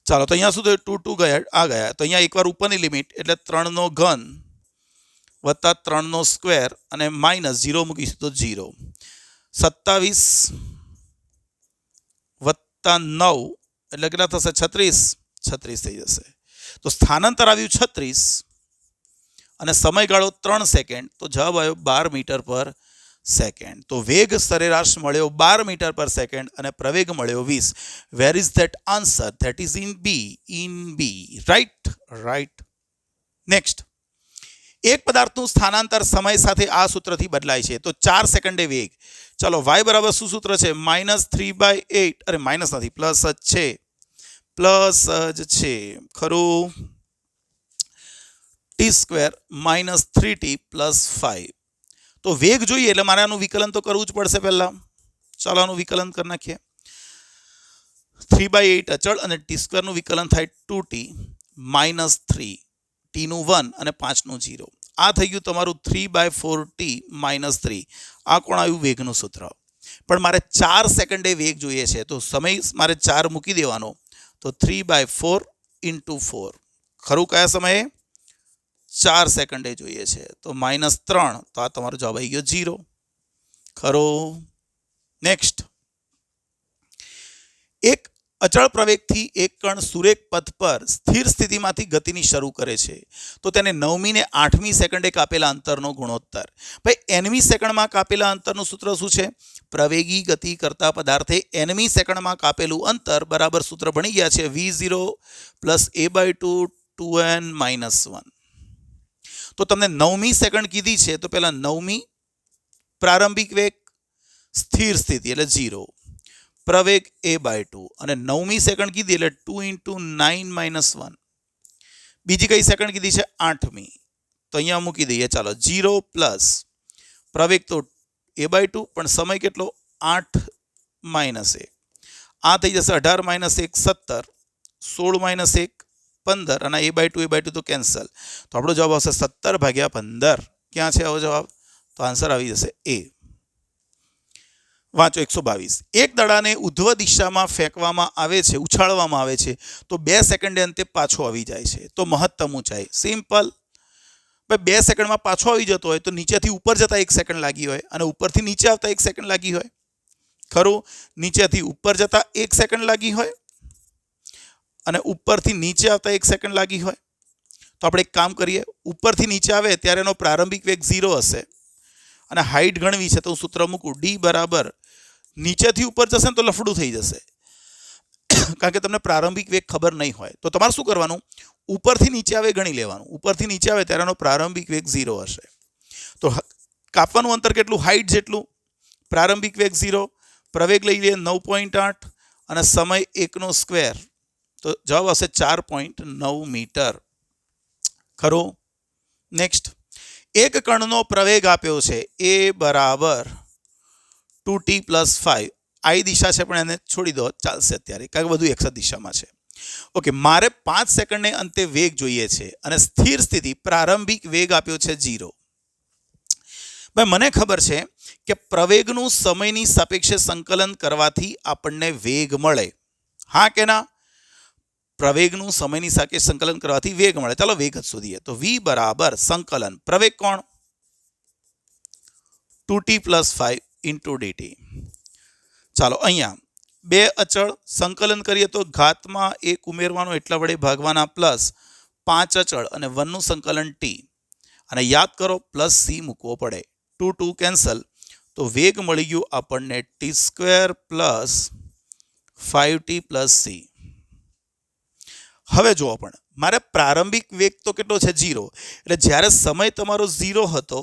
ચાલો તો અહીંયા શું થયું 2 ગયા આ ગયા તો અહીંયા એકવાર ઉપરની લિમિટ એટલે 3 નો ઘન વત્તા 3 નો સ્ક્વેર અને -0 મૂકીશું તો 0 27 9 એટલે કેટલા થશે? 36 થઈ જશે. તો સ્થાનાંતર આવ્યું 36 અને સમયગાળો 3 સેકન્ડ, તો જવાબ આવ્યો 12 મીટર પર સેકન્ડ. તો વેગ સરેરાશ મળ્યો 12 મીટર પર સેકન્ડ અને પ્રવેગ મળ્યો 20. Where is that answer? That is in B. Right. Next, એક પદાર્થનું સ્થાનાંતર સમય સાથે આ સૂત્રથી બદલાય છે. તો 4 સેકન્ડે વેગ. ચલો y બરાબર શું સૂત્ર છે? -3/8. અરે માઇનસ નથી, પ્લસ જ છે ખરું. t² -3t + 5. તો વેગ જોઈએ એટલે મારે આનું વિકલન તો કરવું જ પડશે પહેલા. ચાલો આનું વિકલન કરી નાખીએ. 3/8 અચળ અને t² નું વિકલન થાય 2t -3. t નું 1 અને 5 નું 0. આ થઈ ગયું તમારું 3/4t -3. આ કોણ આવ્યું? વેગનું સૂત્ર. પણ મારે 4 સેકન્ડે વેગ જોઈએ છે, તો સમય મારે 4 મૂકી દેવાનો. તો 3/4 × 4. ખરું? કયા સમયે? 4 સેકન્ડે જોઈએ છે, તો -3. તો આ તમારો જવાબ આવી ગયો 0. ખરું? નેક્સ્ટ, એક અચળ પ્રવેગથી એક કણ સુરેખ પથ પર સ્થિર સ્થિતિમાંથી ગતિની શરૂ કરે છે, તો તેને 9મી ને 8મી સેકન્ડે કાપેલા અંતરનો ગુણોત્તર. ભાઈ nમી સેકન્ડમાં કાપેલા અંતરનું સૂત્ર શું છે? પ્રવેગી ગતિ કરતા પદાર્થે nમી સેકન્ડમાં કાપેલું અંતર બરાબર સૂત્ર ભણી ગયા છે v0 + a/2 2n - 1. તો તમને 9મી સેકન્ડ કીધી છે, તો પહેલા 9મી પ્રારંભિક વેગ સ્થિર સ્થિતિ એટલે 0, પ્રવેગ a/2 અને 9મી સેકન્ડ કીધી એટલે 2 × 9 - 1. બીજી કઈ સેકન્ડ કીધી છે? 8મી. તો અહીંયા મૂકી દઈએ. ચાલો 0 પ્લસ પ્રવેગ તો a/2 પણ સમય કેટલો? 8 - 1. આ થઈ જશે 18 - 1 17, 16 - 1 15 અને a/2 તો કેન્સલ. તો આપણો જવાબ આવશે 17/15. ક્યાં છે આવો જવાબ? તો આન્સર આવી જશે એ. વાંચો 122. એક દડાને ઉધ્વ દિશામાં ફેંકવામાં આવે છે, ઉછાળવામાં આવે છે, તો 2 સેકન્ડે અંતે પાછો આવી જાય છે, તો મહત્તમ ઊંચાઈ. સિમ્પલ. ભાઈ 2 સેકન્ડમાં પાછો આવી જતો હોય તો નીચેથી ઉપર જતા 1 સેકન્ડ લાગી હોય અને ઉપરથી નીચે આવતા 1 સેકન્ડ લાગી હોય. ખરું? નીચેથી ઉપર જતા 1 સેકન્ડ લાગી હોય અને ઉપરથી નીચે આવતા 1 સેકન્ડ લાગી હોય. તો આપણે એક કામ કરીએ. ઉપરથી નીચે આવે ત્યારે એનો પ્રારંભિક વેગ 0 હશે અને હાઈટ ગણવી છે, તો હું સૂત્ર મૂકું. d બરાબર નીચેથી ઉપર જશે ને તો લફડું થઈ જશે, કારણ કે તમને પ્રારંભિક વેગ ખબર નહીં હોય. તો તમારે શું કરવાનું? ઉપરથી નીચે આવે ગણી લેવાનું. ઉપરથી નીચે આવે ત્યારે એનો પ્રારંભિક વેગ 0 હશે. તો કાપવાનું અંતર કેટલું? હાઈટ જેટલું. પ્રારંભિક વેગ 0, પ્રવેગ લઈ લઈએ 9.8 અને સમય 1/2. તો જવાબ આવશે 4.9 મીટર. ખરું? નેક્સ્ટ, એક કણનો પ્રવેગ આપ્યો છે a બરાબર 2t + 5. આઈ દિશા છે પણ એને છોડી દો, ચાલશે અત્યારે, કારણ કે બધું એક જ દિશામાં છે. ઓકે, મારે 5 સેકન્ડને અંતે વેગ જોઈએ છે અને સ્થિર સ્થિતિ પ્રારંભિક વેગ આપ્યો છે 0. ભાઈ મને ખબર છે કે પ્રવેગનું સમયની સાપેક્ષે સંકલન કરવાથી આપણને વેગ મળે. હા કે ના? પ્રવેગનું સમયની સાપેક્ષે સંકલન કરવાથી વેગ મળે. ચાલો વેગ જ શોધીએ. તો v બરાબર સંકલન પ્રવેગ કોણ? 2t + 5 × dt. ચાલો અહીંયા 2 અચળ સંકલન કરીએ તો ઘાતમાં 1 ઉમેરવાનો, એટલા વડે ભાગવાના, પ્લસ 5 અચળ અને 1 નું સંકલન t. અને યાદ કરો +c મૂકવો પડે. 2 2 કેન્સલ. તો વેગ મળી ગયું આપણને t² + 5t + c. હવે જુઓ, પણ મારે પ્રારંભિક વેગ તો કેટલો છે? 0. એટલે જ્યારે સમય તમારો 0 હતો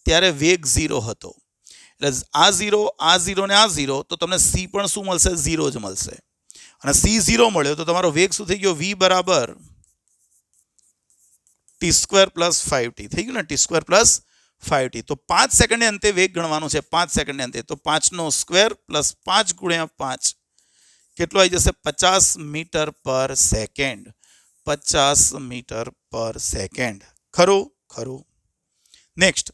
ત્યારે વેગ 0 હતો. એટલે આ 0 ને આ 0, તો તમને c પણ શું મળશે? 0 જ મળશે. અને c 0 મળ્યો તો તમારો વેગ શું થઈ ગયો? v બરાબર t² + 5t થઈ ગયું ને? t² + 5t. તો 5 સેકન્ડને અંતે વેગ ગણવાનો છે. 5 સેકન્ડને અંતે તો 5 નો સ્ક્વેર + 5 × 5 કેટલો આવી જશે? 50 મીટર પર સેકન્ડ. 50 મીટર પર સેકન્ડ. ખરું? ખરું. નેક્સ્ટ,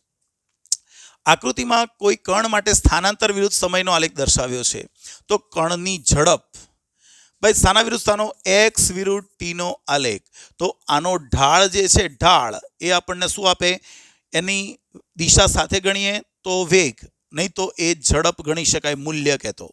આકૃતિમાં કોઈ કણ માટે સ્થાનાંતર વિરુદ્ધ સમયનો આલેખ દર્શાવ્યો છે. તો કણની ઝડપ, ભાઈ સ્થાના વિરુદ્ધ સ્થાનો x વિરુદ્ધ t નો આલેખ. તો આનો ઢાળ જે છે, ઢાળ એ આપણને શું આપે? એની દિશા સાથે ગણીએ તો વેગ, નહીં તો એ ઝડપ ગણી શકાય, મૂલ્ય કહેતો.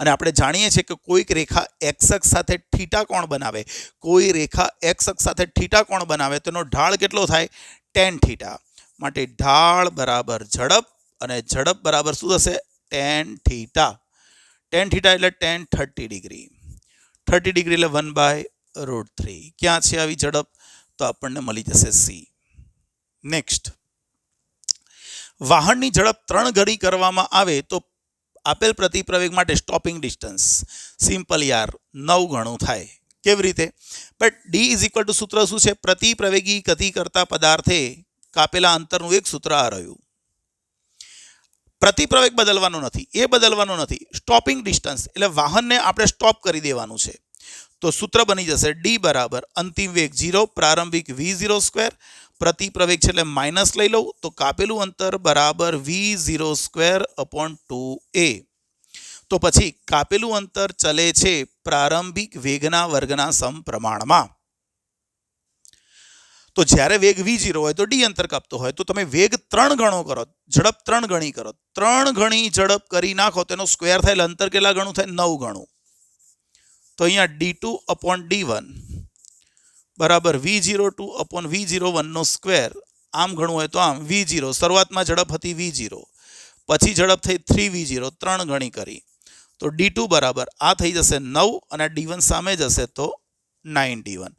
અને આપણે જાણીએ છીએ કે કોઈક રેખા એક્સ અક્ષ સાથે થીટા કોણ બનાવે, કોઈ રેખા એક્સ અક્ષ સાથે થીટા કોણ બનાવે તેનો ઢાળ કેટલો થાય? Ten theta. માટે ઢાળ બરાબર ઝડપ અને ઝડપ બરાબર શું થશે? Ten theta. ટેન થીટા એટલે ટેન 30 ડિગ્રી. 30 ડિગ્રી એટલે 1/√3. ક્યાં છે આવી ઝડપ? તો આપણને મળી જશે સી. નેક્સ્ટ, વાહનની ઝડપ 3 ગણી કરવામાં આવે તો આપેલ પ્રતિપ્રવેગ માટે સ્ટોપિંગ ડિસ્ટન્સ સિમ્પલ યાર 9 ગણું થાય. કેવી રીતે? But D is equal to સૂત્ર શું છે? પ્રતિપ્રવેગી ગતિ કરતા પદાર્થે કાપેલા અંતરનું એક સૂત્ર આ રહ્યું. પ્રતિપ્રવેગ બદલવાનો નથી, એ બદલવાનો નથી. સ્ટોપિંગ ડિસ્ટન્સ એટલે વાહનને આપણે સ્ટોપ કરી દેવાનું છે. તો સૂત્ર બની જશે ડી બરાબર અંતિમ વેગ 0 પ્રારંભિક v0² પ્રતિપ્રવેગ છે એટલે માઇનસ લઈ લઉં તો કાપેલું અંતર બરાબર v0²/2a. તો પછી કાપેલું અંતર ચલે છે પ્રારંભિક વેગના વર્ગના સમપ્રમાણમાં. તો જ્યારે વેગ v0 હોય તો ડી અંતર કાપતો હોય તો તમે વેગ 3 ગણો કરો, ઝડપ 3 ગણી કરો, 3 ગણી ઝડપ કરી નાખો તેનો સ્ક્વેર થાય એટલે અંતર કેટલા ગણું થાય? 9 ગણું. તો અહીંયા d2/d1 બરાબર v02/v01 નો સ્ક્વેર. આમ ગણવું હોય તો આમ v0 શરૂઆતમાં ઝડપ હતી v0, પછી ઝડપ થઈ 3v0, 3 ગણી કરી તો d2 બરાબર આ થઈ જશે 9 અને d1 સામે જશે તો 9d1.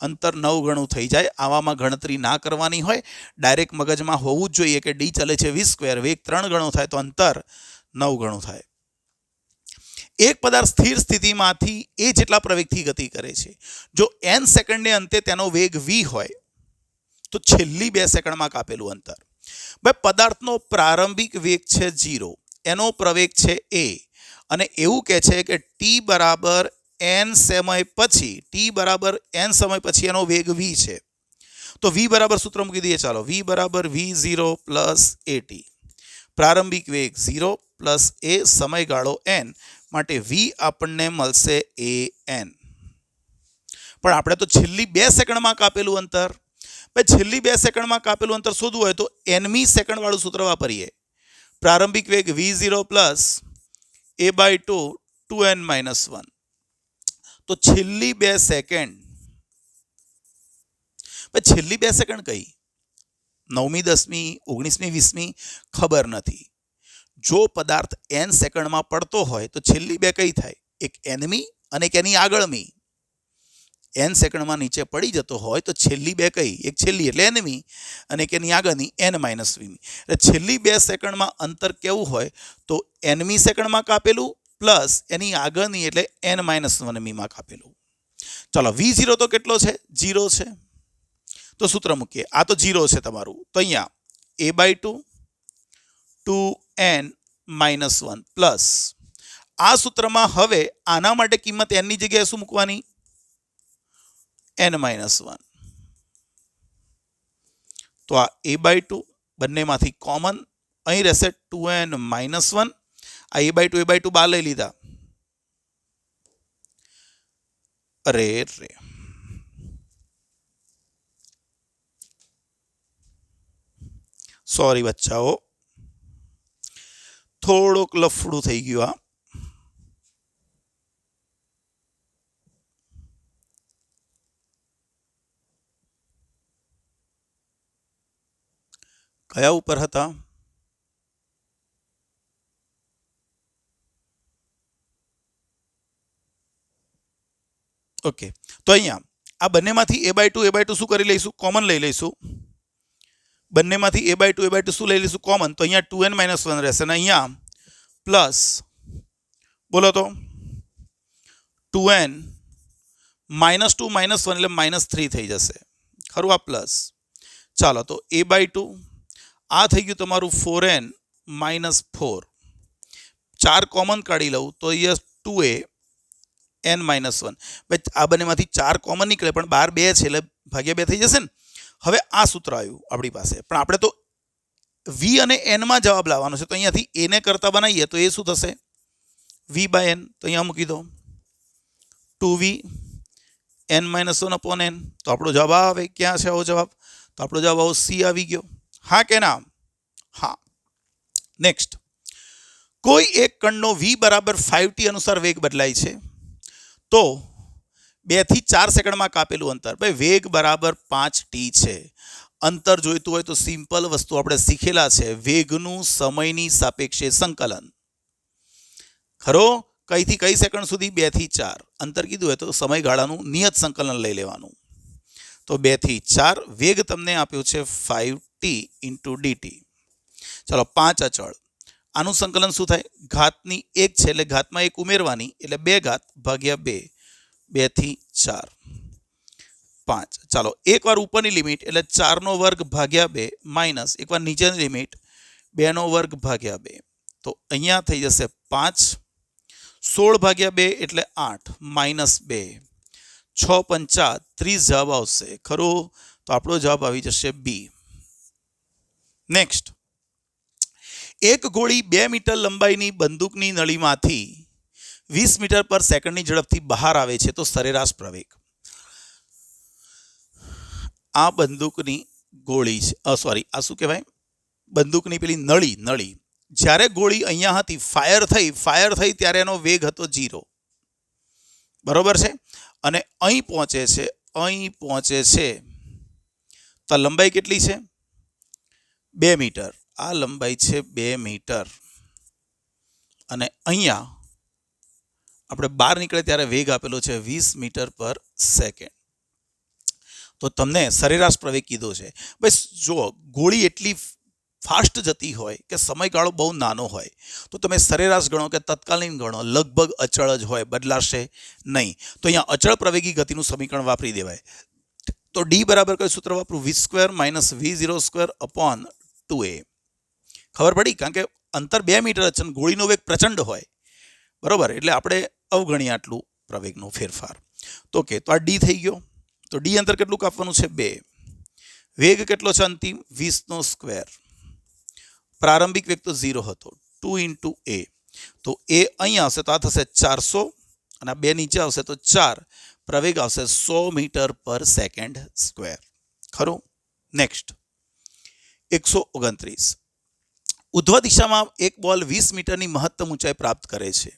અંતર 9 ગણું થઈ જાય. આવામાં ગણતરી ના કરવાની હોય, ડાયરેક્ટ મગજમાં હોવું જ જોઈએ કે ડી ચલે છે v², વેગ 3 ગણો થાય તો અંતર 9 ગણું થાય. એક પદાર્થ સ્થિર સ્થિતિમાંથી એ જેટલા પ્રવેગથી ગતિ કરે છે, જો n સેકન્ડને અંતે તેનો વેગ v હોય તો છેલ્લી 2 સેકન્ડમાં કાપેલું અંતર. ભાઈ પદાર્થનો પ્રારંભિક વેગ છે 0, એનો પ્રવેગ છે a અને એવું કહે છે કે t બરાબર n સમય પછી એનો વેગ v છે. તો v બરાબર સૂત્ર મૂકી દઈએ. ચાલો, v બરાબર v0 + at. પ્રારંભિક વેગ 0 + a સમયગાળો n માટે v આપણને મળશે an. પણ આપણે તો છેલ્લી 2 સેકન્ડમાં કાપેલું અંતર, ભાઈ છેલ્લી 2 સેકન્ડમાં કાપેલું અંતર શોધવું હોય તો nમી સેકન્ડ વાળું સૂત્ર વાપરીએ. પ્રારંભિક વેગ v0 + a/2 2n - 1. તો છેલ્લી 2 સેકન્ડ, ભાઈ છેલ્લી 2 સેકન્ડ કઈ? 9મી 10મી 19મી 20મી ખબર નથી. જો પદાર્થ n સેકન્ડમાં પડતો હોય તો છેલ્લી 2 કઈ થાય? એક nમી અને એક એની આગળમી. n સેકન્ડમાં નીચે પડી જતો હોય તો છેલ્લી 2 કઈ? એક છેલ્લી એટલે nમી અને એક એની આગળની n - vમી. એટલે છેલ્લી 2 સેકન્ડમાં અંતર કેવું હોય? તો nમી સેકન્ડમાં કાપેલું પ્લસ એની આગળની એટલે n - 1મીમાં કાપેલું. ચાલો, v0 તો કેટલો છે? 0 છે. તો સૂત્ર મૂકીએ. આ તો 0 છે તમારું. તો અહીંયા a/2 2n - 1 પ્લસ આ સૂત્રમાં હવે આના માટે કિંમત n ની જગ્યાએ શું મૂકવાની? n - 1. તો આ a/2 બંનેમાંથી કોમન અહીં રહેશે 2n - 1. આ a/2 બહાર લઈ લીધા. અરે રે, સોરી બચ્ચાઓ, થોડુંક લફડું થઈ ગયું. આ કયા ઉપર હતા? ઓકે, તો અહીંયા આ બંનેમાંથી a/2 શું કરી લઈશું? કોમન લઈ લઈશું. બંનેમાંથી a/2 શું લઈ લઈશું? કોમન. તો અહીંયા 2n - 1 રહેશે અને અહીંયા પ્લસ, બોલો તો 2n - 2 - 1 એટલે -3 થઈ જશે. ખરું? આ પ્લસ. ચાલો, તો a/2 આ થઈ ગયું તમારું 4n - 4. 4 કોમન કાઢી લઉં તો અહીંયા 2a n - 1. ભાઈ આ બંનેમાંથી 4 કોમન નીકળે પણ બાર 2 છે એટલે ભાગ્યા 2 થઈ જશે ને. હવે આ સૂત્ર આવ્યું આપણી પાસે, પણ આપણે તો v અને n માં જવાબ લાવવાનો છે. તો અહીંયાથી a ને કરતા બનાવીએ તો એ શું થશે? v/n. તો અહીંયા મૂકી દો 2v n - 1/n. તો આપણો જવાબ આવે. ક્યાં છે આવો જવાબ? તો આપણો જવાબ આવો સી આવી ગયો. હા કે ના? હા. નેક્સ્ટ, કોઈ એક કણનો v બરાબર 5t અનુસાર વેગ બદલાય છે તો 2 થી 4 સેકન્ડમાં કાપેલું અંતર, ભાઈ વેગ બરાબર 5t છે. અંતર જોઈતું હોય તો સિમ્પલ વસ્તુ આપણે શીખેલા છે, વેગનું સમયની સાપેક્ષે સંકલન. ખરો? કઈથી કઈ સેકન્ડ સુધી? 2 થી 4. અંતર કીધું હોય તો સમયગાળાનું નિયત સંકલન લઈ લેવાનું. તો 2 થી 4, વેગ તમને આપ્યો છે 5t ઇન્ટુ dt. ચાલો 5 અચળ, આનું સંકલન શું થાય? ઘાતની 1 છે એટલે ઘાતમાં 1 ઉમેરવાની એટલે 2 ઘાત ભાગ્યા 2. 2 થી 4 5. ચાલો એકવાર ઉપરની લિમિટ એટલે 4 નો વર્ગ ભાગ્યા 2 માઇનસ એકવાર નીચેની લિમિટ 2 નો વર્ગ ભાગ્યા 2. તો અહીંયા થઈ જશે 5. 16 ભાગ્યા 2 એટલે 8 માઇનસ 2. 6 પંચા 30 જવાબ આવશે. ખરું? તો આપણો જવાબ આવી જશે બી. નેક્સ્ટ, એક ગોળી 2 મીટર લંબાઈની બંદૂકની નળીમાંથી 20 મીટર પર સેકન્ડની ઝડપથી બહાર આવે છે તો સરેરાશ પ્રવેગ. આ બંદૂકની ગોળી છે, આ શું કહેવાય? બંદૂકની પેલી નળી. જ્યારે ગોળી અહીંયા હતી, ફાયર થઈ ત્યારે એનો વેગ હતો 0. બરોબર છે? અને અહીં પહોંચે છે તો લંબાઈ કેટલી છે? 2 મીટર. આ લંબાઈ છે 2 મીટર. અને અહીંયા આપણે બહાર નીકળે ત્યારે વેગ આપેલો છે 20 મીટર પર સેકન્ડ. તો તમને સરેરાશ પ્રવેગ કીધો છે. બસ જુઓ, ગોળી એટલી ફાસ્ટ જતી હોય કે સમયગાળો બહુ નાનો હોય તો તમે સરેરાશ ગણો કે તત્કાલીન ગણો, લગભગ અચળ જ હોય, બદલાશે નહીં. તો અહીંયા અચળ પ્રવેગી ગતિનું સમીકરણ વાપરી દેવાય. તો ડી બરાબર કયું સૂત્ર વાપરું? v² - v02 upon 2a. ખબર પડી? કારણ કે અંતર 2 મીટર છે, ગોળીનો વેગ પ્રચંડ હોય. બરોબર? એટલે આપણે અવગણીએ આટલું પ્રવેગનો ફેરફાર. તો ઓકે, તો આ ડી થઈ ગયો. તો ડી અંતર કેટલું કાપવાનું છે? 2. વેગ કેટલો છે અંતિમ? 20². પ્રારંભિક વેગ તો 0 હતો. 2 ઇન્ટુ a. તો a અહીં આવશે તો આ થશે 400 અને 2 નીચે આવશે તો 4. પ્રવેગ આવશે 100 મીટર પર સેકન્ડ સ્ક્વેર. ખરું? નેક્સ્ટ, 129. ઉધ્વ દિશામાં એક બોલ 20 મીટરની મહત્તમ ઊંચાઈ પ્રાપ્ત કરે છે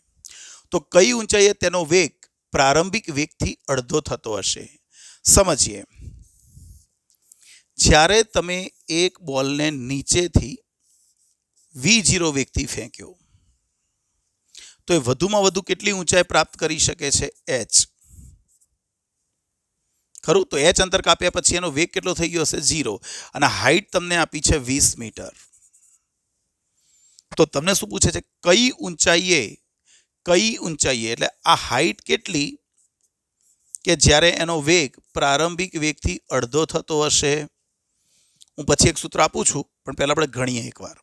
તો કઈ ઊંચાઈએ તેનો વેગ પ્રારંભિક વેગથી અડધો થતો હશે? સમજીએ. જ્યારે તમે એક બોલને નીચેથી v0 વેગથી ફેંક્યો તો એ વધુમાં વધુ કેટલી ઊંચાઈ પ્રાપ્ત કરી શકે છે? h. ખરું? તો h અંતર કાપ્યા પછી એનો વેગ કેટલો થઈ ગયો હશે? 0. અને હાઈટ તમને આપી છે 20 મીટર. તો તમને શું પૂછે છે? કઈ ઊંચાઈએ એટલે આ હાઈટ કેટલી કે જ્યારે એનો વેગ પ્રારંભિક વેગથી અડધો થતો હશે? હું પછી એક સૂત્ર આપું છું, પણ પહેલા આપણે ગણીએ એકવાર.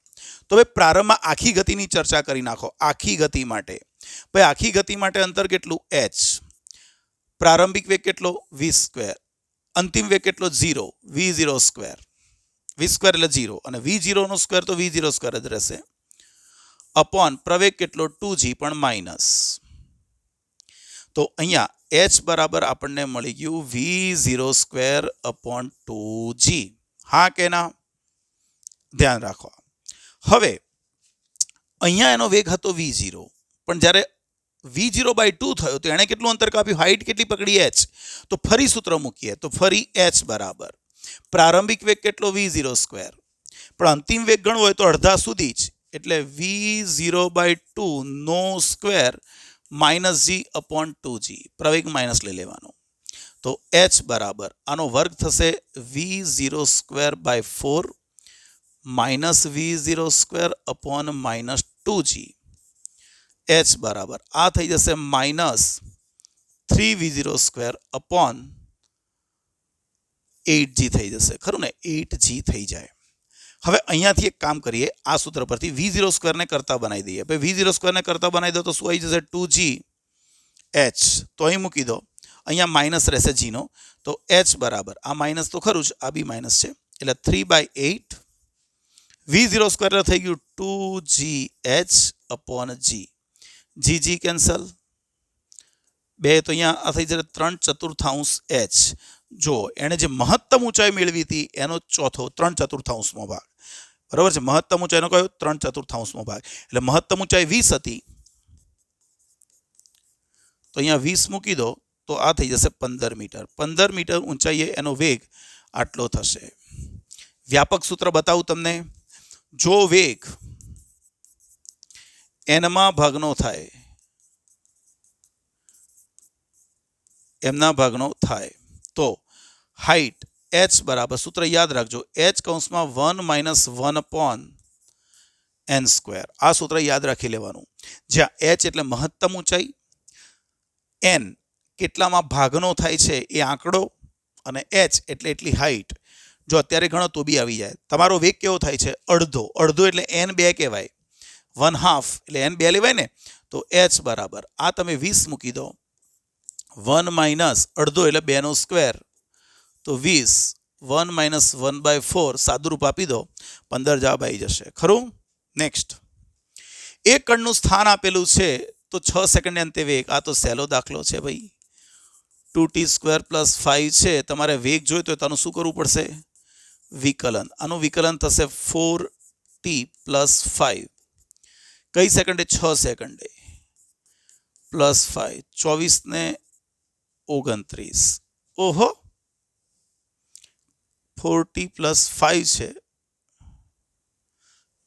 તો ભાઈ પ્રારંભમાં આખી ગતિની ચર્ચા કરી નાખો. આખી ગતિ માટે અંતર કેટલું? h. પ્રારંભિક વેગ કેટલો? v². અંતિમ વેગ કેટલો? 0. v02. v² એટલે 0 અને v0 નો સ્ક્વેર તો v02 જ રહેશે. અપોન પ્રવેગ કેટલો? 2g પણ માઇનસ. તો અહીંયા h બરાબર આપણને મળી ગયું v02 અપોન 2g. હા કે ના? ધ્યાન રાખો. હવે અહીંયા એનો વેગ હતો v0, પણ જ્યારે v0/2 થયો તો એણે કેટલું અંતર કાપ્યું? હાઈટ કેટલી પકડી? h. તો ફરી સૂત્ર મૂકીએ તો ફરી h બરાબર પ્રારંભિક વેગ કેટલો? v02, પણ અંતિમ વેગ ગણવો હોય તો અડધા સુધી જ, એટલે v0/2 નો square minus g upon 2g. પ્રવેગ માઇનસ લઈ લેવાનો. તો h બરાબર આનો વર્ગ થશે v02/4 minus v02 upon minus 2g. h બરાબર આ થઈ જશે માઇનસ 3v02 અપોન 8g થઈ જશે. ખરું ને? 8g થઈ જાય. હવે અહીંયાથી એક કામ કરીએ, આ સૂત્ર પરથી v02 ને કરતા બનાવી દઈએ. ભાઈ v02 ને કરતા બનાવી દો તો શું આવી જશે? 2g h. તો અહીં મૂકી દો, અહીંયા માઇનસ રહેશે g નો. તો h બરાબર આ માઇનસ તો ખરું જ, આ બી માઇનસ છે એટલે 3/8 v02 થઈ ગયું 2gh upon g. g cancel. 2 તો અહીંયા આ થઈ જશે 3/4 h. જો એણે જે મહત્તમ ઊંચાઈ મેળવી હતી એનો ચોથો 3/4 ભાગ. બરાબર છે. મહત્તમ ઊંચાઈનો કયો 3/4 ભાગ, એટલે મહત્તમ ઊંચાઈ 20 હતી, તો અહીંયા 20 મૂકી દો તો આ થઈ જશે 15 મીટર. 15 મીટર ઊંચાઈએ એનો વેગ આટલો થશે. વ્યાપક સૂત્ર બતાવું તમને. જો વેગ એનમા ભાગનો થાય, એમના ભાગનો થાય તો હાઈટ h બરાબર, સૂત્ર યાદ રાખજો, h કૌંસમાં 1 - 1/n². આ સૂત્ર યાદ રાખી લેવાનું, જ્યાં h એટલે મહત્તમ ઊંચાઈ, n કેટલામાં ભાગનો થાય છે એ આંકડો, અને h એટલે એટલી હાઈટ. જો અત્યારે ગણો તો બી આવી જાય. તમારો વેગ કેવો થાય છે? અડધો. અડધો એટલે n2 કહેવાય, 1/2 એટલે n2 લેવાય ને. તો h બરાબર, આ તમે 20 મૂકી દો, 1 - અડધો એટલે 2² તો 20, 1 - 1/4 સાદું રૂપ આપી દો, 15 જવાબ આવી જશે. ખરું? નેક્સ્ટ, એક કણનું સ્થાન આપેલું છે તો 6 સેકન્ડને અંતે વેગ. આ તો સહેલો દાખલો છે ભાઈ. 2t² + 5 છે. તમારે વેગ જોઈતો હોય તો આનું શું કરવું પડશે? વિકલન. આનું વિકલન થશે 4t + 5. કઈ સેકન્ડે? 6 સેકન્ડે +5, 24 ને 29. ઓહો, 4t + 5 છે.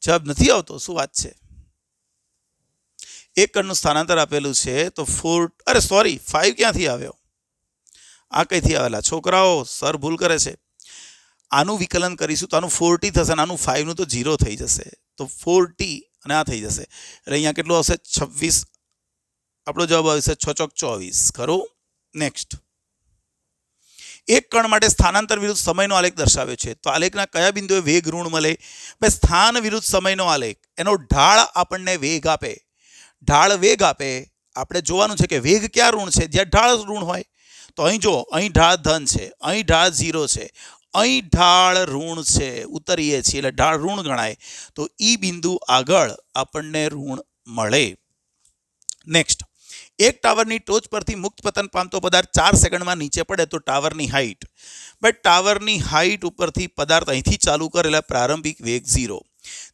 જવાબ નથી આવતો, શું વાત છે? એક કણનું સ્થાનાંતર આપેલું છે તો 5 ક્યાંથી આવ્યો? આ કઈથી આવેલા? છોકરાઓ, સર ભૂલ કરે છે. આનું વિકલન કરીશું તો આનું 4t થશે, અને આનું 5 નું તો 0 થઈ જશે. તો 4t અને આ થઈ જશે, એટલે અહીંયા કેટલું આવશે? 26. આપણો જવાબ આવશે 6 ચોક 24. ખરું? નેક્સ્ટ, એક કણ માટે સ્થાનાંતર વિરુદ્ધ સમયનો આલેખ દર્શાવ્યો છે. તો આલેખના કયા બિંદુએ વેગ ઋણ મળે? ભાઈ, સ્થાન વિરુદ્ધ સમયનો આલેખ, એનો ઢાળ આપણને વેગ આપે. ઢાળ વેગ આપે. આપણે જોવાનું છે કે વેગ ક્યાં ઋણ છે? જ્યાં ઢાળ ઋણ હોય. તો અહીં જો, અહીં ઢાળ ધન છે, અહીં ઢાળ 0 છે, અહીં ઢાળ ઋણ છે, ઉતરીએ છીએ એટલે ઢાળ ઋણ ગણાય. તો ઈ બિંદુ આગળ આપણને ઋણ મળે. નેક્સ્ટ, એક ટાવરની ટોચ પરથી મુક્ત પતન પામતો પદાર્થ 4 સેકન્ડમાં નીચે પડે તો ટાવરની હાઈટ. બટ ટાવરની હાઈટ ઉપરથી પદાર્થ અહીંથી ચાલુ કરેલા પ્રારંભિક વેગ 0,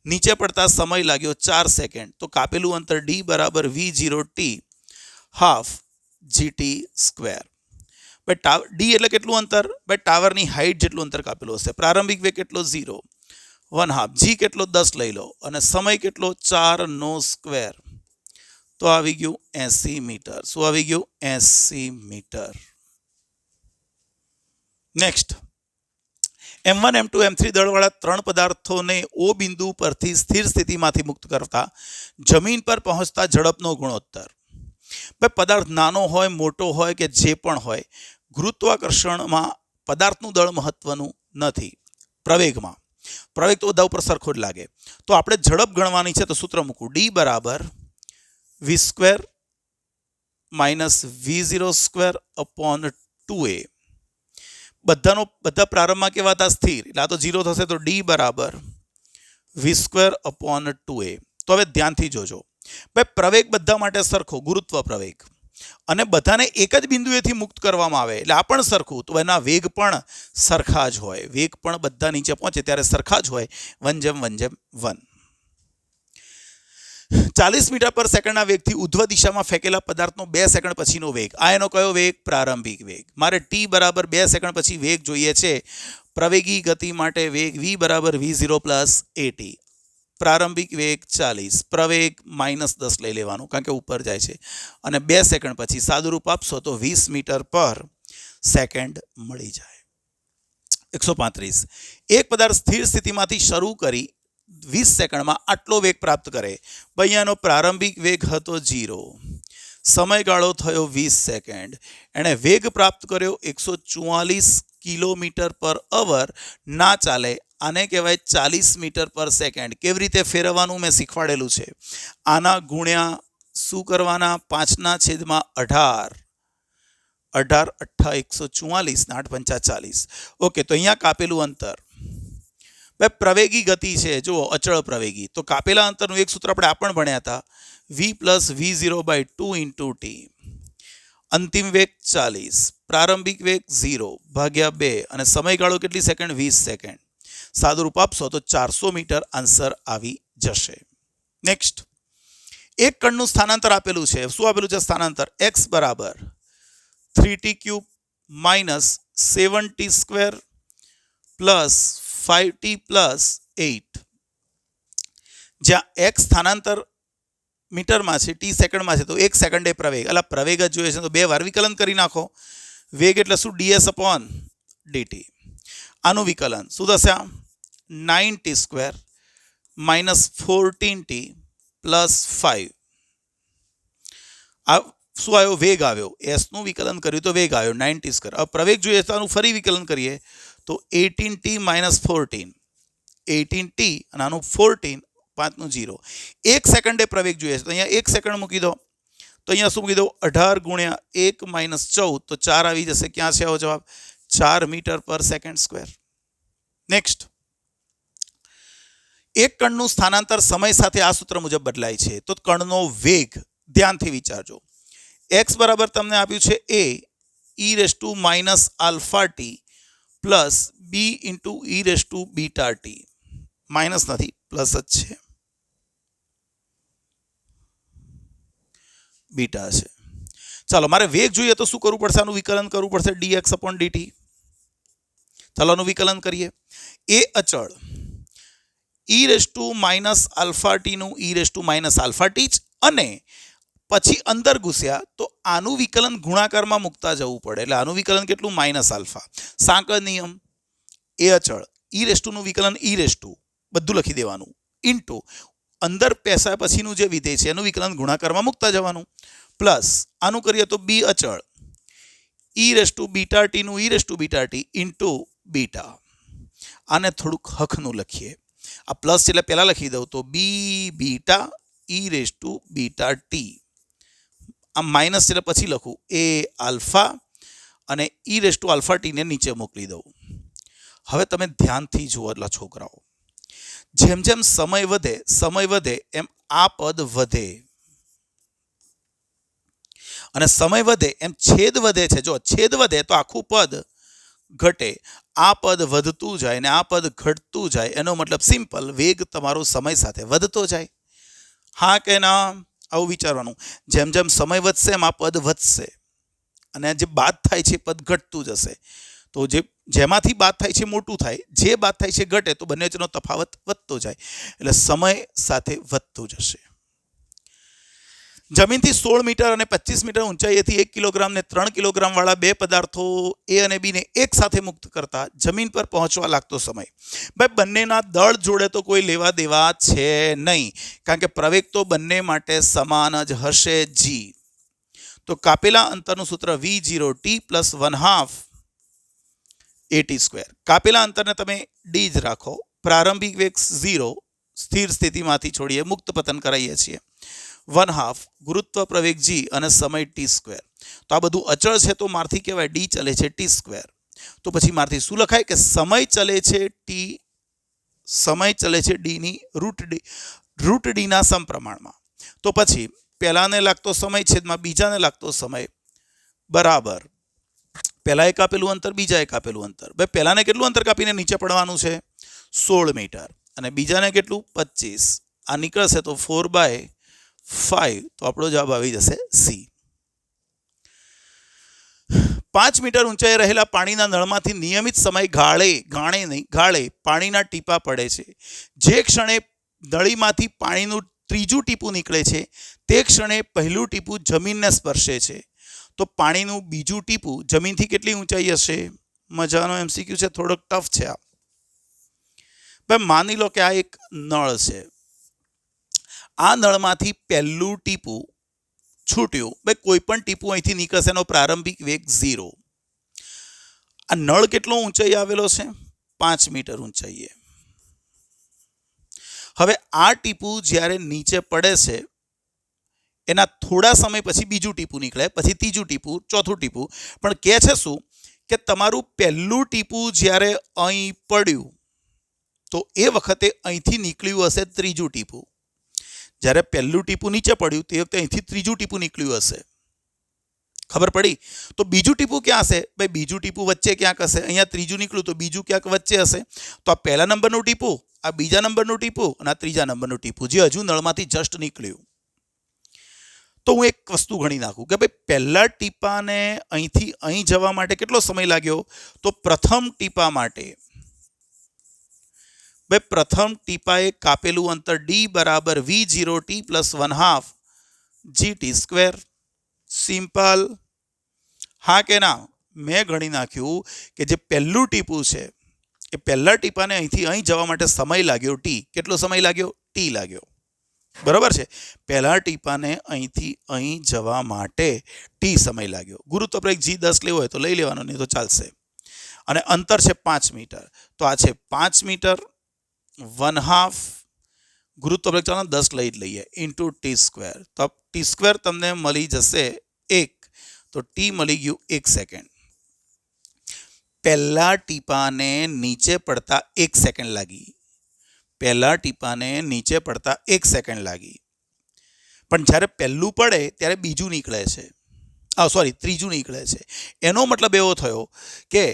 નીચે પડતા સમય લાગ્યો 4 સેકન્ડ. તો કાપેલું અંતર d બરાબર v0t ½ gt². ડી એટલે કેટલું અંતર? ભાઈ, ટાવરની હાઈટ જેટલું અંતર કાપેલું હશે. પ્રારંભિક વેગ કેટલો? 0, 1/2. જી કેટલો? 10 લઈ લો, અને સમય કેટલો? 4/2. તો આવી ગયું 80 મીટર. શું આવી ગયું? 80 metre. Next, M1, M2, M3 દળવાળા 3 પદાર્થોને O બિંદુ પરથી સ્થિર સ્થિતિમાંથી મુક્ત કરતા જમીન પર પહોંચતા ઝડપનો ગુણોત્તર. ભાઈ, પદાર્થ નાનો હોય, મોટો હોય કે જે પણ હોય, ગુરુત્વાકર્ષણમાં પદાર્થનું દળ મહત્વનું નથી. પ્રવેગ તો બધા ઉપર સરખો જ લાગે. તો આપણે ઝડપ ગણવાની છે, તો સૂત્ર મૂકું, d બરાબર v² - v0²/2a. બધા પ્રારંભમાં કેવા હતા? સ્થિર, એટલે આ તો 0 થશે. તો d બરાબર v²/2a. તો હવે ધ્યાનથી જોજો ભાઈ, પ્રવેગ બધા માટે સરખો, ગુરુત્વ પ્રવેગ, અને બધાને એક જ બિંદુએથી મુક્ત કરવામાં આવે એટલે આ પણ સરખું. તો એના વેગ પણ સરખા જ હોય. વેગ પણ બધા નીચે પહોંચે ત્યારે સરખા જ હોય, 1/1. 40 મીટર પર સેકન્ડના વેગથી ઉધ્વ દિશામાં ફેંકેલા પદાર્થનો 2 સેકન્ડ પછીનો વેગ. આ એનો કયો વેગ? પ્રારંભિક વેગ. મારે t બરાબર 2 સેકન્ડ પછી વેગ જોઈએ છે. પ્રવેગી ગતિ માટે વેગ v બરાબર v0 + at. પ્રારંભિક વેગ 40, પ્રવેગ -10 લઈ લેવાનું, કારણ કે ઉપર જાય છે, અને 2 સેકન્ડ પછી સાદું રૂપ આપશો તો 20 મીટર પર સેકન્ડ મળી જાય. 135. એક પદાર્થ સ્થિર સ્થિતિમાંથી શરૂ કરી 20 સેકન્ડમાં આટલો વેગ પ્રાપ્ત કરે. અહીંયાનો પ્રારંભિક વેગ હતો 0, સમયગાળો થયો 20 સેકન્ડ, એણે વેગ પ્રાપ્ત કર્યો 144 km/h. ના ચાલે, આને કહેવાય 40 મીટર પર સેકન્ડ. કેવી રીતે ફેરવવાનું મેં શીખવાડેલું છે. આના ગુણ્યા શું કરવાના? 5/18. 18 8 144 ને 8 5 40. ઓકે, તો અહીંયા કાપેલું અંતર ભાઈ પ્રવેગી ગતિ છે. જુઓ, અચળ પ્રવેગી. તો કાપેલા અંતરનું એક સૂત્ર આપણે આ પણ ભણ્યા હતા, v + v0/2 × t. અંતિમ વેગ 40, પ્રારંભિક વેગ 0/2, અને સમયગાળો કેટલી સેકન્ડ? 20 સેકન્ડ. સાદુરૂપ આપશો તો 400 મીટર આન્સર આવી જશે. નેક્સ્ટ, એક કણનું સ્થાનાંતર આપેલું છે. શું આપેલું છે સ્થાનાંતર? x બરાબર 3t³ minus 7t² plus 5t plus 8, જ્યાં x સ્થાનાંતર મીટરમાં છે, t સેકન્ડમાં છે, તો 1 સેકન્ડે પ્રવેગ. એટલે પ્રવેગ જ જોઈએ છે તો 2 વાર વિકલન કરી નાખો. વેગ એટલે શું? ds/dt. આનું વિકલન શું થશે? 9t² minus 14t plus 5. આ શું આવ્યો? વેગ આવ્યો. s નું વિકલન કર્યું તો વેગ આવ્યો 9t². હવે પ્રવેગ જોઈએ તો આનું ફરી વિકલન કરીએ તો 18t માઇનસ 14, 18t અને આનું 14, 5 નું 0. 1 સેકન્ડે પ્રવેગ જોઈએ છે તો અહીંયા 1 સેકન્ડ મૂકી દો. તો અહીંયા શું મૂકી દો? 18 ગુણ્યા 1 માઇનસ 14, તો 4 આવી જશે. ક્યાં છે આવો જવાબ? 4 મીટર પર સેકન્ડ સ્ક્વેર. નેક્સ્ટ, એક કણનું સ્થાનાંતર સમય સાથે આ સૂત્ર મુજબ બદલાય છે તો કણનો વેગ ધ્યાનથી વિચારજો. x બરાબર તમને આપ્યું છે a e minus alpha T plus b into e beta T. Minus નથી, પ્લસ જ છે, બીટા છે. ચાલો, મારે વેગ જોઈએ તો શું કરવું પડશે? આનું વિકલન કરવું પડશે dx/dt. ચાલો આનું વિકલન કરીએ. એ અચળ e માઇનસ આલ્ફા ટી નું e માઇનસ આલ્ફા ટી જ, અને પછી અંદર ઘૂસ્યા તો આનું વિકલન ગુણાકારમાં મૂકતા જવું પડે. એટલે આનું વિકલન કેટલું? Minus alpha. સાંકળ નિયમ. એ અચળ e નું વિકલન બધું લખી દેવાનું, ઇન્ટુ અંદર પેસા પછીનું જે વિધેય છે એનું વિકલન ગુણાકારમાં મૂકતા જવાનું, પ્લસ આનું કરીએ તો બી અચળ e બીટા ટી નું e beta T into beta. આને થોડુંક હખનું લખીએ. આ પ્લસ એટલે પહેલા લખી દઉં તો બી બીટા e બીટા ટી. આ માઇનસ એટલે પછી લખું એ આલ્ફા અને e આલ્ફા ટી ને નીચે મોકલી દઉં. હવે તમે ધ્યાનથી જુઓ એટલા છોકરાઓ, જેમ જેમ સમય વધે એમ આ પદ વધે, અને સમય વધે એમ છેદ વધે છે. જો છેદ વધે તો આખું પદ ઘટે. આ પદ વધતું જાય ને આ પદ ઘટતું જાય, એનો મતલબ સિમ્પલ, વેગ તમારો સમય સાથે વધતો જાય. હા કે ના? આવું વિચારવાનું. જેમ જેમ સમય વધશે એમ આ પદ વધશે, અને જે બાદ થાય છે પદ ઘટતું જશે. તો જેમાંથી બાદ થાય છે મોટું થાય, જે બાદ થાય છે ઘટે, તો બંને વચ્ચેનો તફાવત વધતો જાય. એટલે સમય સાથે વધતું જશે. જમીનથી 16 મીટર અને 25 મીટર ઊંચાઈએથી 1 કિલોગ્રામ ને 3 કિલોગ્રામ વાળા બે પદાર્થો એ અને બી ને એક સાથે મુક્ત કરતા જમીન પર પહોંચવા લાગતો સમય. ભાઈ, બંનેના દળ જોડે તો કોઈ લેવા દેવા છે નહીં, કારણ કે પ્રવેગ તો બંને માટે સમાન જ હશે જી. તો કાપેલા અંતરનું સૂત્ર v0t પ્લસ 1/2 at². કાપેલા અંતરને તમે ડી જ રાખો. પ્રારંભિક વેગ 0, સ્થિર સ્થિતિમાંથી છોડીએ, મુક્ત પતન કરાવીએ છીએ. 1/2 ગુરુત્વ પ્રવેગ જી અને સમય t². તો આ બધું અચળ છે તો મારથી કહેવાય ડી ચલે છે t². તો પછી મારથી શું લખાય કે સમય ચલે છે ડી ની રૂટ ડી ના સમપ્રમાણમાં. તો પછી પહેલાને લાગતો સમય છેદમાં બીજાને લાગતો સમય બરાબર પહેલા એક આપેલું અંતર, બીજા એક આપેલું અંતર. ભાઈ, પહેલાને કેટલું અંતર કાપીને નીચે પડવાનું છે? 16 મીટર, અને બીજાને કેટલું? 25. આ નીકળશે તો 4/5, તો આપણો જવાબ આવી જશે સી. 5 મીટર ઊંચાઈએ રહેલા પાણીના નળમાંથી નિયમિત સમય ગાળે પાણીના ટીપા પડે છે. જે ક્ષણે નળીમાંથી પાણીનું ત્રીજું ટીપું નીકળે છે તે ક્ષણે પહેલું ટીપું જમીનને સ્પર્શે છે. તો પાણીનું બીજું ટીપું જમીનથી કેટલી ઊંચાઈ હશે? મજાનો MCQ છે, થોડોક ટફ છે આ. ભાઈ, માની લો કે આ એક નળ છે. આ નળમાંથી પહેલું ટીપું છૂટ્યું. ભાઈ, કોઈ પણ ટીપું અહીંથી નીકળશે, એનો પ્રારંભિક વેગ 0. આ નળ કેટલો ઊંચાઈ આવેલો છે? 5 મીટર ઊંચાઈએ. હવે આ ટીપું જ્યારે નીચે પડે છે એના થોડા સમય પછી બીજું ટીપું નીકળે, પછી ત્રીજું ટીપું, ચોથું ટીપું. પણ કહે છે શું કે તમારું પહેલું ટીપું જ્યારે અહીં પડ્યું તો એ વખતે અહીંથી નીકળ્યું હશે ત્રીજું ટીપું. જ્યારે પહેલું ટીપું નીચે પડ્યું તે વખતે અહીંથી ત્રીજું ટીપું નીકળ્યું હશે. ખબર પડી? તો બીજું ટીપું ક્યાં હશે? ભાઈ બીજું ટીપું વચ્ચે ક્યાંક હશે. અહીંયા ત્રીજું નીકળ્યું તો બીજું ક્યાંક વચ્ચે હશે. તો આ પહેલા નંબરનું ટીપું, આ બીજા નંબરનું ટીપું અને આ ત્રીજા નંબરનું ટીપું જે હજુ નળમાંથી જસ્ટ નીકળ્યું. તો હું એક વસ્તુ ગણી નાખું કે ભાઈ પહેલા ટીપાને અહીંથી અહીં જવા માટે કેટલો સમય લાગ્યો? તો પ્રથમ ટીપા માટે ભાઈ પ્રથમ ટીપાએ કાપેલું અંતર d બરાબર v0t પ્લસ 1/2 gt². સિમ્પલ. હા કે ના? મેં ગણી નાખ્યું કે જે પહેલું ટીપું છે એ પહેલા ટીપાને અહીંથી અહીં જવા માટે સમય લાગ્યો ટી. કેટલો સમય લાગ્યો? ટી લાગ્યો. બરાબર છે? પહેલા ટીપાને અહીંથી અહીં જવા માટે ટી સમય લાગ્યો. ગુરુત્વ પ્રવેગ G10 લેવો હોય તો લઈ લેવાનો, નહીં તો ચાલશે. અને અંતર છે 5 મીટર. તો આ છે 5 મીટર 1/2 ગુરુત્વ પ્રવેગ, ચાલો 10 લઈ જ લઈએ, ઇન્ટુ t². તો t² તમને મળી જશે 1. તો ટી મળી ગયું 1 સેકન્ડ. પહેલા ટીપાને નીચે પડતા 1 સેકન્ડ લાગી. પહેલા ટીપાને નીચે પડતા 1 સેકન્ડ લાગી. પણ જ્યારે પહેલું પડે ત્યારે બીજું નીકળે છે. ત્રીજું નીકળે છે. એનો મતલબ એવો થયો કે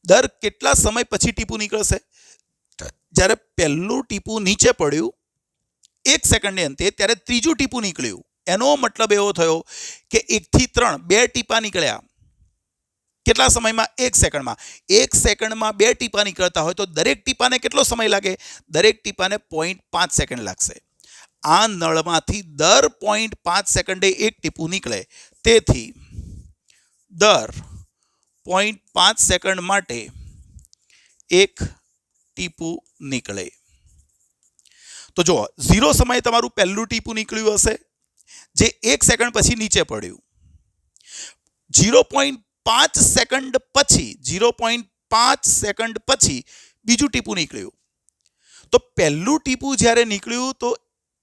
દર કેટલા સમય પછી ટીપું નીકળશે? જ્યારે પહેલું ટીપું નીચે પડ્યું 1 સેકન્ડને અંતે ત્યારે ત્રીજું ટીપું નીકળ્યું. એનો મતલબ એવો થયો કે 1 થી 3 2 ટીપા નીકળ્યા. કેટલા સમયમાં? 1 સેકન્ડમાં. 1 સેકન્ડમાં 2 ટીપા નીકળતા હોય તો દરેક ટીપાને કેટલો સમય લાગે? દરેક ટીપાને 0.5 સેકન્ડ લાગશે. આ નળમાંથી દર 0.5 સેકન્ડે એક ટીપું નીકળે. તેથી દર 0.5 સેકન્ડ માટે એક ટીપું નીકળે. તો જો 0 સમયે તમારું પહેલું ટીપું નીકળ્યું હશે જે 1 સેકન્ડ પછી નીચે પડ્યું. 0.5 સેકન્ડ પછી 0.5 સેકન્ડ પછી બીજું ટીપું નીકળ્યું. તો પહેલું ટીપું જ્યારે નીકળ્યું તો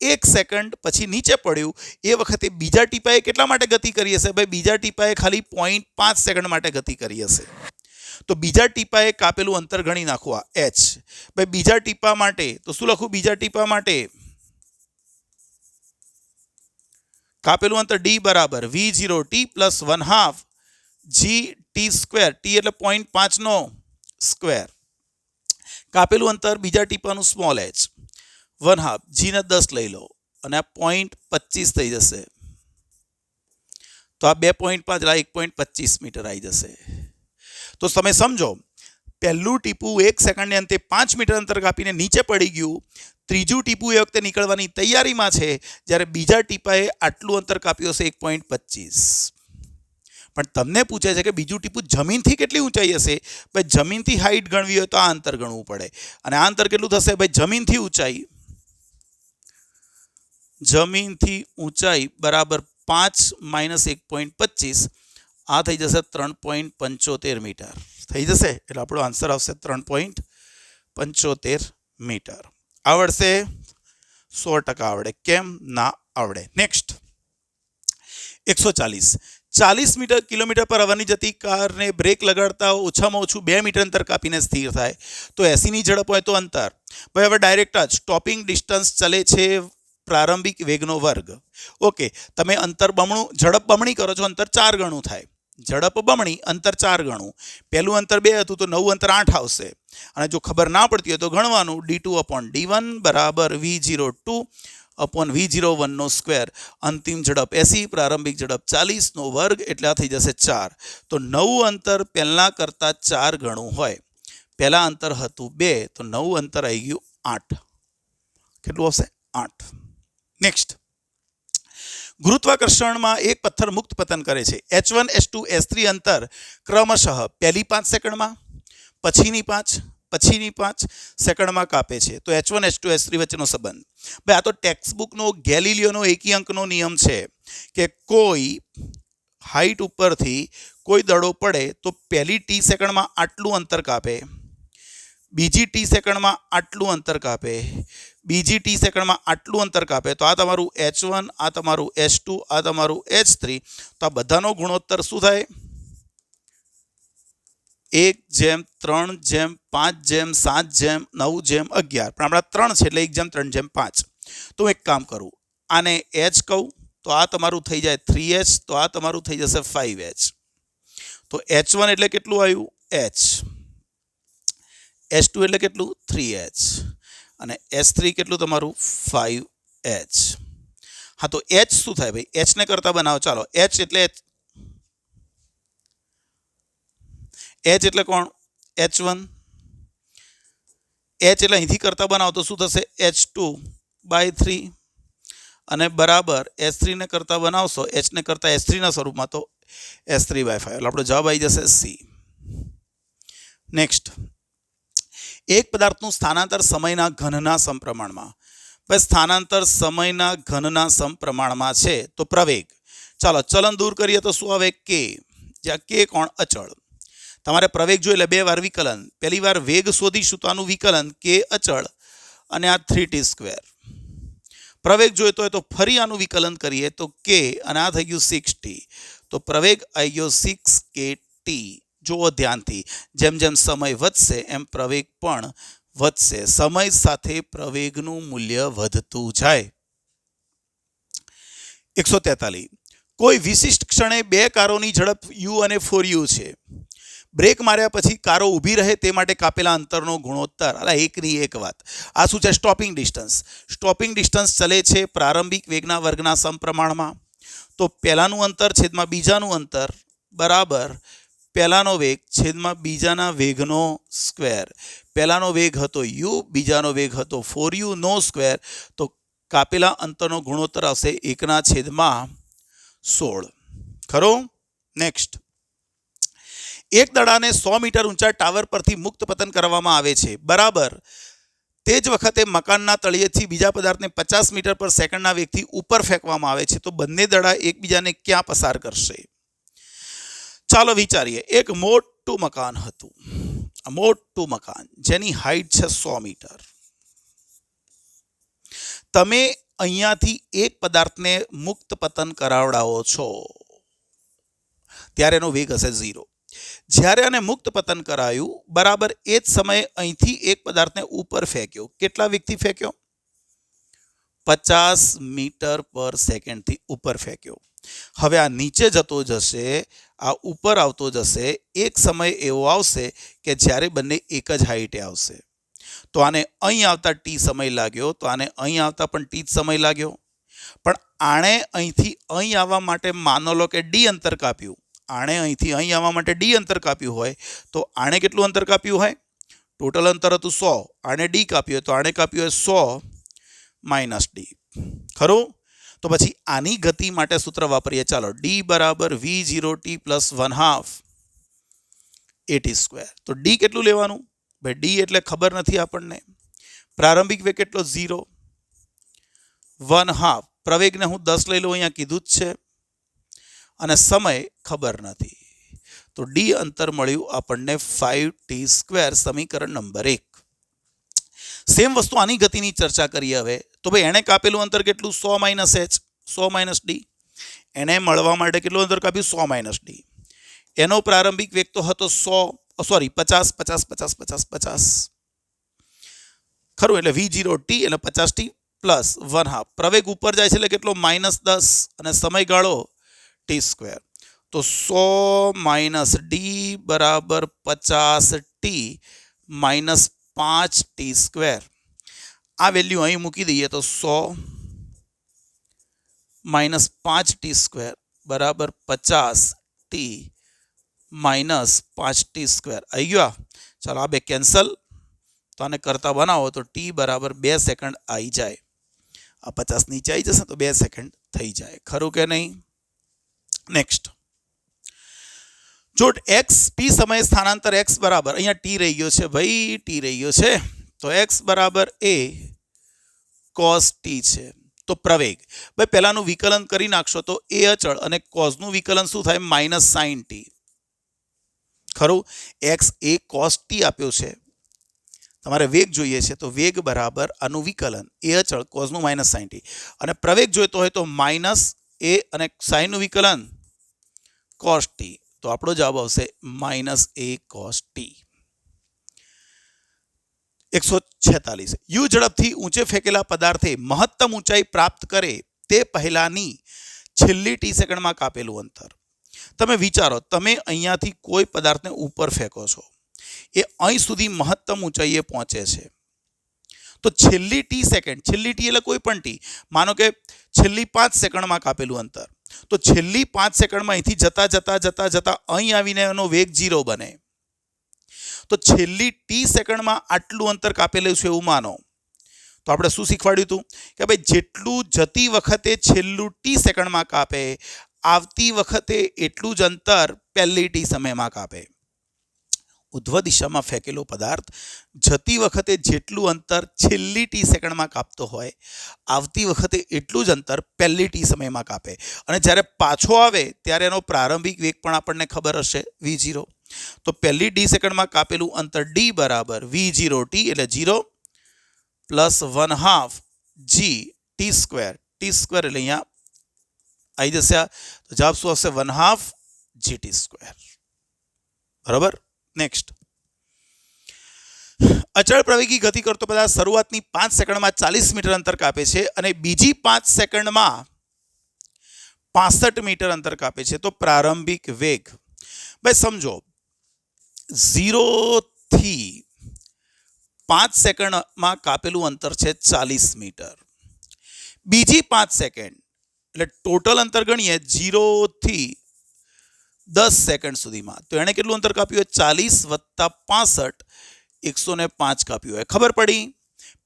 1 સેકન્ડ પછી નીચે પડ્યું. એ વખતે બીજા ટીપાએ કેટલા માટે ગતિ કરી હશે? ભાઈ બીજા ટીપાએ ખાલી 0.5 સેકન્ડ માટે ગતિ કરી હશે. તો બીજા ટીપાએ કાપેલું અંતર ગણી નાખો, આ h. ભાઈ બીજા ટીપા માટે તો શું લખું? બીજા ટીપા માટે કાપેલું અંતર d બરાબર v0t પ્લસ 1/2 gt². t એટલે 0.5 નો સ્ક્વેર. કાપેલું અંતર બીજા ટીપાનું સ્મોલ h 1/2 g ને 10 લઈ લો અને આ 0.25 થઈ જશે. તો આ 2.5 એટલે 1.25 મીટર આવી જશે. તો તમે સમજો, પહેલું ટીપું 1 સેકન્ડને અંતે 5 મીટર અંતર કાપીને નીચે પડી ગયું. ત્રીજું ટીપું એ વખતે નીકળવાની તૈયારીમાં છે જ્યારે બીજા ટીપાએ આટલું અંતર કાપ્યું હશે 1.25. પણ તમને પૂછે છે કે બીજું ટીપું જમીનથી કેટલી ઊંચાઈ હશે? ભાઈ જમીનથી હાઈટ ગણવી હોય તો આ અંતર ગણવું પડે. અને આ અંતર કેટલું થશે? ભાઈ જમીનથી ઊંચાઈ બરાબર 5 - 1.25. આ થઈ જશે 3.75 મીટર થઈ જશે. એટલે આપણો આન્સર આવશે 3.75 મીટર. આવડશે? 100% આવડે. કેમ ના આવડે? નેક્સ્ટ 140. 40 કિલોમીટર પર હવાની જતી કારને બ્રેક લગાડતા ઓછામાં ઓછું 2 મીટર અંતર કાપીને સ્થિર થાય તો 80ની ઝડપ હોય તો અંતર. ભાઈ હવે ડાયરેક્ટ જ સ્ટોપિંગ ડિસ્ટન્સ ચલે છે પ્રારંભિક વેગનો વર્ગ. ઓકે, તમે અંતર બમણું, ઝડપ બમણી કરો છો, અંતર 4 ગણું થાય. ઝડપ બમણી, અંતર 4 ગણું. પહેલું અંતર 2 હતું તો નવું અંતર 8 આવશે. અને જો ખબર ના પડતી હોય તો ગણવાનું d2/d1 બરાબર v02 અપોન v01 નો સ્ક્વેર. અંતિમ ઝડપ 80, પ્રારંભિક ઝડપ 40 નો વર્ગ એટલે આ થઈ જશે 4. તો નવું અંતર પહેલા કરતાં 4 ગણું હોય. પહેલા અંતર હતું 2 તો નવું અંતર આવી ગયું 8. કેટલું આવશે? 8. નેક્સ્ટ, ગુરુત્વાકર્ષણમાં એક પથ્થર મુક્ત પતન કરે છે. h1 h2 h3 અંતર ક્રમશઃ પહેલી 5 સેકન્ડમાં, પછીની 5 સેકન્ડમાં કાપે છે. તો h1 h2 h3 વચ્ચેનો સંબંધ. ભાઈ આ તો ટેક્સ્ટબુકનો ગેલિલિયોનો એકી અંકનો નિયમ છે કે કોઈ હાઈટ ઉપરથી કોઈ દડો પડે તો પહેલી t સેકન્ડમાં આટલું અંતર કાપે, બીજી t સેકન્ડમાં આટલું અંતર કાપે, બીજી t સેકન્ડમાં આટલું અંતર કાપે. તો આ તમારું h1, આ તમારું h2, આ તમારું h3. તો આ બધાનો ગુણોત્તર શું થાય? 1/3/5/7/9/11. પણ આપણા 3 છે એટલે 1/3/5. તો હું એક કામ કરું, આને h કહું તો આ તમારું થઈ જાય 3h, તો આ તમારું થઈ જશે 5h. તો H1 એટલે કેટલું આવ્યું? h. H2 એટલે કેટલું? 3h. અને H3 કેટલું તમારું? 5h. હા, તો h શું થાય ભાઈ? h ને કરતા બનાવો. ચાલો, h એટલે કોણ? H1. h એટલે અહીંથી કરતા બનાવો તો શું થશે? H2/3 અને બરાબર H3 ને કરતા બનાવશો, h ને કરતા H3 ના સ્વરૂપમાં, તો H3/5. એટલે આપણો જવાબ આવી જશે C. નેક્સ્ટ, એક પદાર્થનું સ્થાનાંતર સમયના ઘનના સમપ્રમાણમાં. ભાઈ સ્થાનાંતર સમયના ઘનના સમપ્રમાણમાં છે તો પ્રવેગ. ચાલો ચલન દૂર કરીએ તો શું આવે? k. જ્યાં k કોણ? અચળ. તમારે પ્રવેગ જોઈએ એટલે 2 વાર વિકલન. પહેલી વાર વેગ શોધીશું તો આનું વિકલન k અચળ અને આ 3t². પ્રવેગ જોઈતો હોય તો ફરી આનું વિકલન કરીએ તો k અને આ થઈ ગયું 6t. તો પ્રવેગ આવી ગયો 6kt. જુઓ ધ્યાનથી, જેમ જેમ સમય વધશે એમ પ્રવેગ પણ વધશે. સમય સાથે પ્રવેગનું મૂલ્ય વધતું જાય. 143. કોઈ વિશિષ્ટ ક્ષણે 2 કારોની ઝડપ u અને 4u છે. બ્રેક માર્યા પછી કારો ઊભી રહે તે માટે કાપેલા અંતરનો ગુણોત્તર. અલા એકની એક વાત. આ શું છે? Stopping distance. સ્ટોપિંગ ડિસ્ટન્સ ચલે છે પ્રારંભિક વેગના વર્ગના સમપ્રમાણમાં. તો પહેલાનું અંતર છેદમાં બીજાનું અંતર બરાબર પહેલાનો વેગ છેદમાં બીજાના વેગનો સ્ક્વેર. પહેલાનો વેગ હતો u, બીજાનો વેગ હતો 4u નો સ્ક્વેર. તો કાપેલા અંતરનો ગુણોત્તર આવશે 1/16. ખરો? નેક્સ્ટ, એક દડાને 100 મીટર ઊંચા ટાવર પરથી મુક્ત પતન કરવામાં આવે છે. બરાબર તે જ વખતે મકાનના તળિયેથી બીજા પદાર્થને 50 મીટર પર સેકન્ડના વેગથી ઉપર ફેંકવામાં આવે છે. તો બંને દડા એકબીજાને ક્યાં પસાર કરશે? ચાલો વિચારીએ. એક મોટું મકાન હતું. મોટું મકાન જેની હાઈટ છે 100 મીટર. તમે અહીંયાથી એક પદાર્થને મુક્ત પતન કરાવડાવો છો ત્યારે એનો વેગ હશે 0. જ્યારે આને મુક્ત પતન કરાયું બરાબર એ જ સમયે અહીંથી એક પદાર્થને ઉપર ફેંક્યો. કેટલા વેગથી ફેંક્યો? 50 મીટર પર સેકન્ડથી ઉપર ફેંક્યો. હવે આ નીચે જતો જશે, આ ઉપર આવતો જશે. એક સમય એવો આવશે કે જ્યારે બંને એક જ હાઈટે આવશે. તો આને અહીં આવતા t સમય લાગ્યો, તો આને અહીં આવતા પણ t જ સમય લાગ્યો. પણ આણે અહીંથી અહીં આવવા માટે માનો લો કે d અંતર કાપ્યું. આણે અહીંથી અહીં આવવા માટે d અંતર કાપ્યું હોય તો આણે કેટલું અંતર કાપ્યું હોય? ટોટલ અંતર હતું 100. આણે d કાપ્યું હોય તો આણે કાપ્યું હોય 100 - d. ખરું? તો પછી આની ગતિ માટે સૂત્ર વાપરીએ. ચાલો, d બરાબર v0t + 1/2 at². તો d કેટલું લેવાનું? ભાઈ d એટલે ખબર નથી આપણને. પ્રારંભિક વેગ કેટલો? 0. 1/2 પ્રવેગને હું 10 લઈ લઉં, અહીંયા કીધું જ છે. અને સમય ખબર નથી. તો d અંતર મળ્યું આપણને 5t². સમીકરણ નંબર 1. સેમ વસ્તુ આની ગતિની ચર્ચા કરીએ હવે. તો ભાઈ એણે કાપેલું અંતર કેટલું? 100 - h, 100 - d. એને મળવા માટે કેટલું અંતર કાપ્યું? 100 - d. એનો પ્રારંભિક વેગ તો હતો 50. ખરું? એટલે v0t એટલે 50t + 1/2. પ્રવેગ ઉપર જાય છે એટલે કેટલો? -10 અને સમયગાળો t². તો 100 - d બરાબર 50t - 5t². આ વેલ્યુ અહીં મૂકી દઈએ તો 100 - 5t² બરાબર 50t - 5t². આવી ગયો? ચાલો આ બે કેન્સલ. તો આને કરતા બનાવો તો t બરાબર 2 સેકન્ડ આવી જાય. આ 50 નીચે આવી જશે તો 2 સેકન્ડ થઈ જાય. ખરું કે નહીં? નેક્સ્ટ, જો x p સમયે સ્થાનાંતર x બરાબર અહીંયા t રહી ગયો છે ભાઈ, t રહી ગયો છે. તો x બરાબર a cos t છે. તો પ્રવેગ ભાઈ પહેલાનું વિકલન કરી નાખશો તો a અચળ અને cosનું વિકલન શું થાય? -sin t. ખરું? x a cos t આપ્યો છે. તમારે વેગ જોઈએ છે તો વેગ બરાબર આનું વિકલન a અચળ cosનું -sin t. અને પ્રવેગ જોઈતો હોય તો -a અને સાઈનનું વિકલન cos t. તો આપણો જવાબ આવશે -a cos t. 146. યુ ઝડપથી ઊંચે ફેંકેલા પદાર્થે મહત્તમ ઊંચાઈ પ્રાપ્ત કરે તે પહેલાની છેલ્લી ટી સેકન્ડમાં કાપેલું અંતર. તમે વિચારો, તમે અહીંયાથી કોઈ પદાર્થને ઉપર ફેંકો છો, એ અહીં સુધી મહત્તમ ઊંચાઈએ પહોંચે છે, તો છેલ્લી ટી સેકન્ડ, છેલ્લી ટી એટલે કોઈ પણ ટી, માનો કે છેલ્લી 5 સેકન્ડમાં કાપેલું અંતર, તો છેલ્લી 5 સેકન્ડમાં અહીંથી જતા જતા જતા જતા અહીં આવીને એનો વેગ 0 બને. તો છેલ્લી ટી સેકન્ડમાં આટલું અંતર કાપેલું છે એવું માનો. તો આપણે શું શીખવાડ્યું હતું કે ભાઈ જેટલું જતી વખતે છેલ્લું ટી સેકન્ડમાં કાપે, આવતી વખતે એટલું જ અંતર પહેલી ટી સમયમાં કાપે. ઉધ્વ દિશામાં ફેંકેલો પદાર્થ જતી વખતે જેટલું અંતર છેલ્લી ટી સેકન્ડમાં કાપતો હોય, આવતી વખતે એટલું જ અંતર પહેલી ટી સમયમાં કાપે. અને જ્યારે પાછો આવે ત્યારે એનો પ્રારંભિક વેગ પણ આપણને ખબર હશે, v0. તો પહેલી ટી સેકન્ડમાં કાપેલું અંતર d બરાબર v0t એટલે 0 plus 1/2 g t square. T square એટલે અહીંયા આવી જશે, તો જવાબ શું આવશે? 1/2 gt સ્ક્વેર. બરાબર. નેક્સ્ટ, અચળ પ્રવેગી ગતિ કરતો પદાર્થ શરૂઆતની 5 સેકન્ડમાં 40 મીટર અંતર કાપે છે અને બીજી 5 સેકન્ડમાં 65 મીટર અંતર કાપે છે, તો પ્રારંભિક વેગ, ભાઈ સમજો 0 થી 5 સેકન્ડમાં કાપેલું અંતર છે 40 મીટર. બીજી 5 સેકન્ડ એટલે ટોટલ અંતર ગણીએ 0 થી 10 સેકન્ડ સુધીમાં, તો એણે કેટલું અંતર કાપ્યું હોય? 40 વત્તા 65, 105 કાપ્યું હોય. ખબર પડી?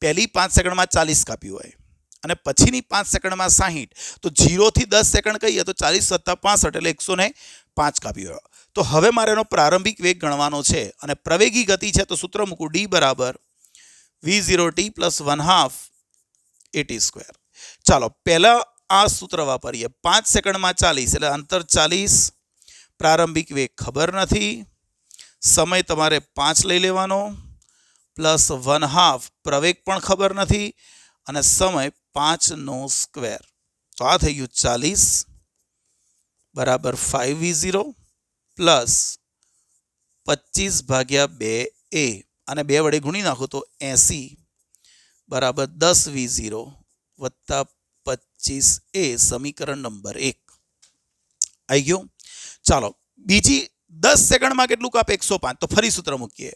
પહેલી 5 સેકન્ડમાં 40 કાપ્યું હોય અને પછીની 5 સેકન્ડમાં 60, તો 0 થી 10 સેકન્ડ કહીએ તો 40 વત્તા 65 એટલે 105 કાપ્યું હોય. તો હવે મારે એનો પ્રારંભિક વેગ ગણવાનો છે અને પ્રવેગી ગતિ છે, તો સૂત્ર મૂકું d બરાબર v0t પ્લસ 1/2 at સ્ક્વેર. ચાલો પહેલા આ સૂત્ર વાપરીએ. 5 સેકન્ડમાં 40 એટલે અંતર 40, પ્રારંભિક વેગ ખબર નથી, સમય તમારે 5 લઈ લેવાનો, પ્લસ 1/2 પ્રવેગ પણ ખબર નથી અને સમય 5નો સ્ક્વેર. તો આ થઈ ગયું 40 બરાબર 5v0 પ્લસ 25/2a અને 2 વડે ગુણી નાખો તો 80 બરાબર 10v0 વત્તા 25a, સમીકરણ નંબર 1 આવી ગયું. ચાલો બીજી 10 સેકન્ડમાં કેટલું કાપે? 105. તો ફરી સૂત્ર મૂકીએ.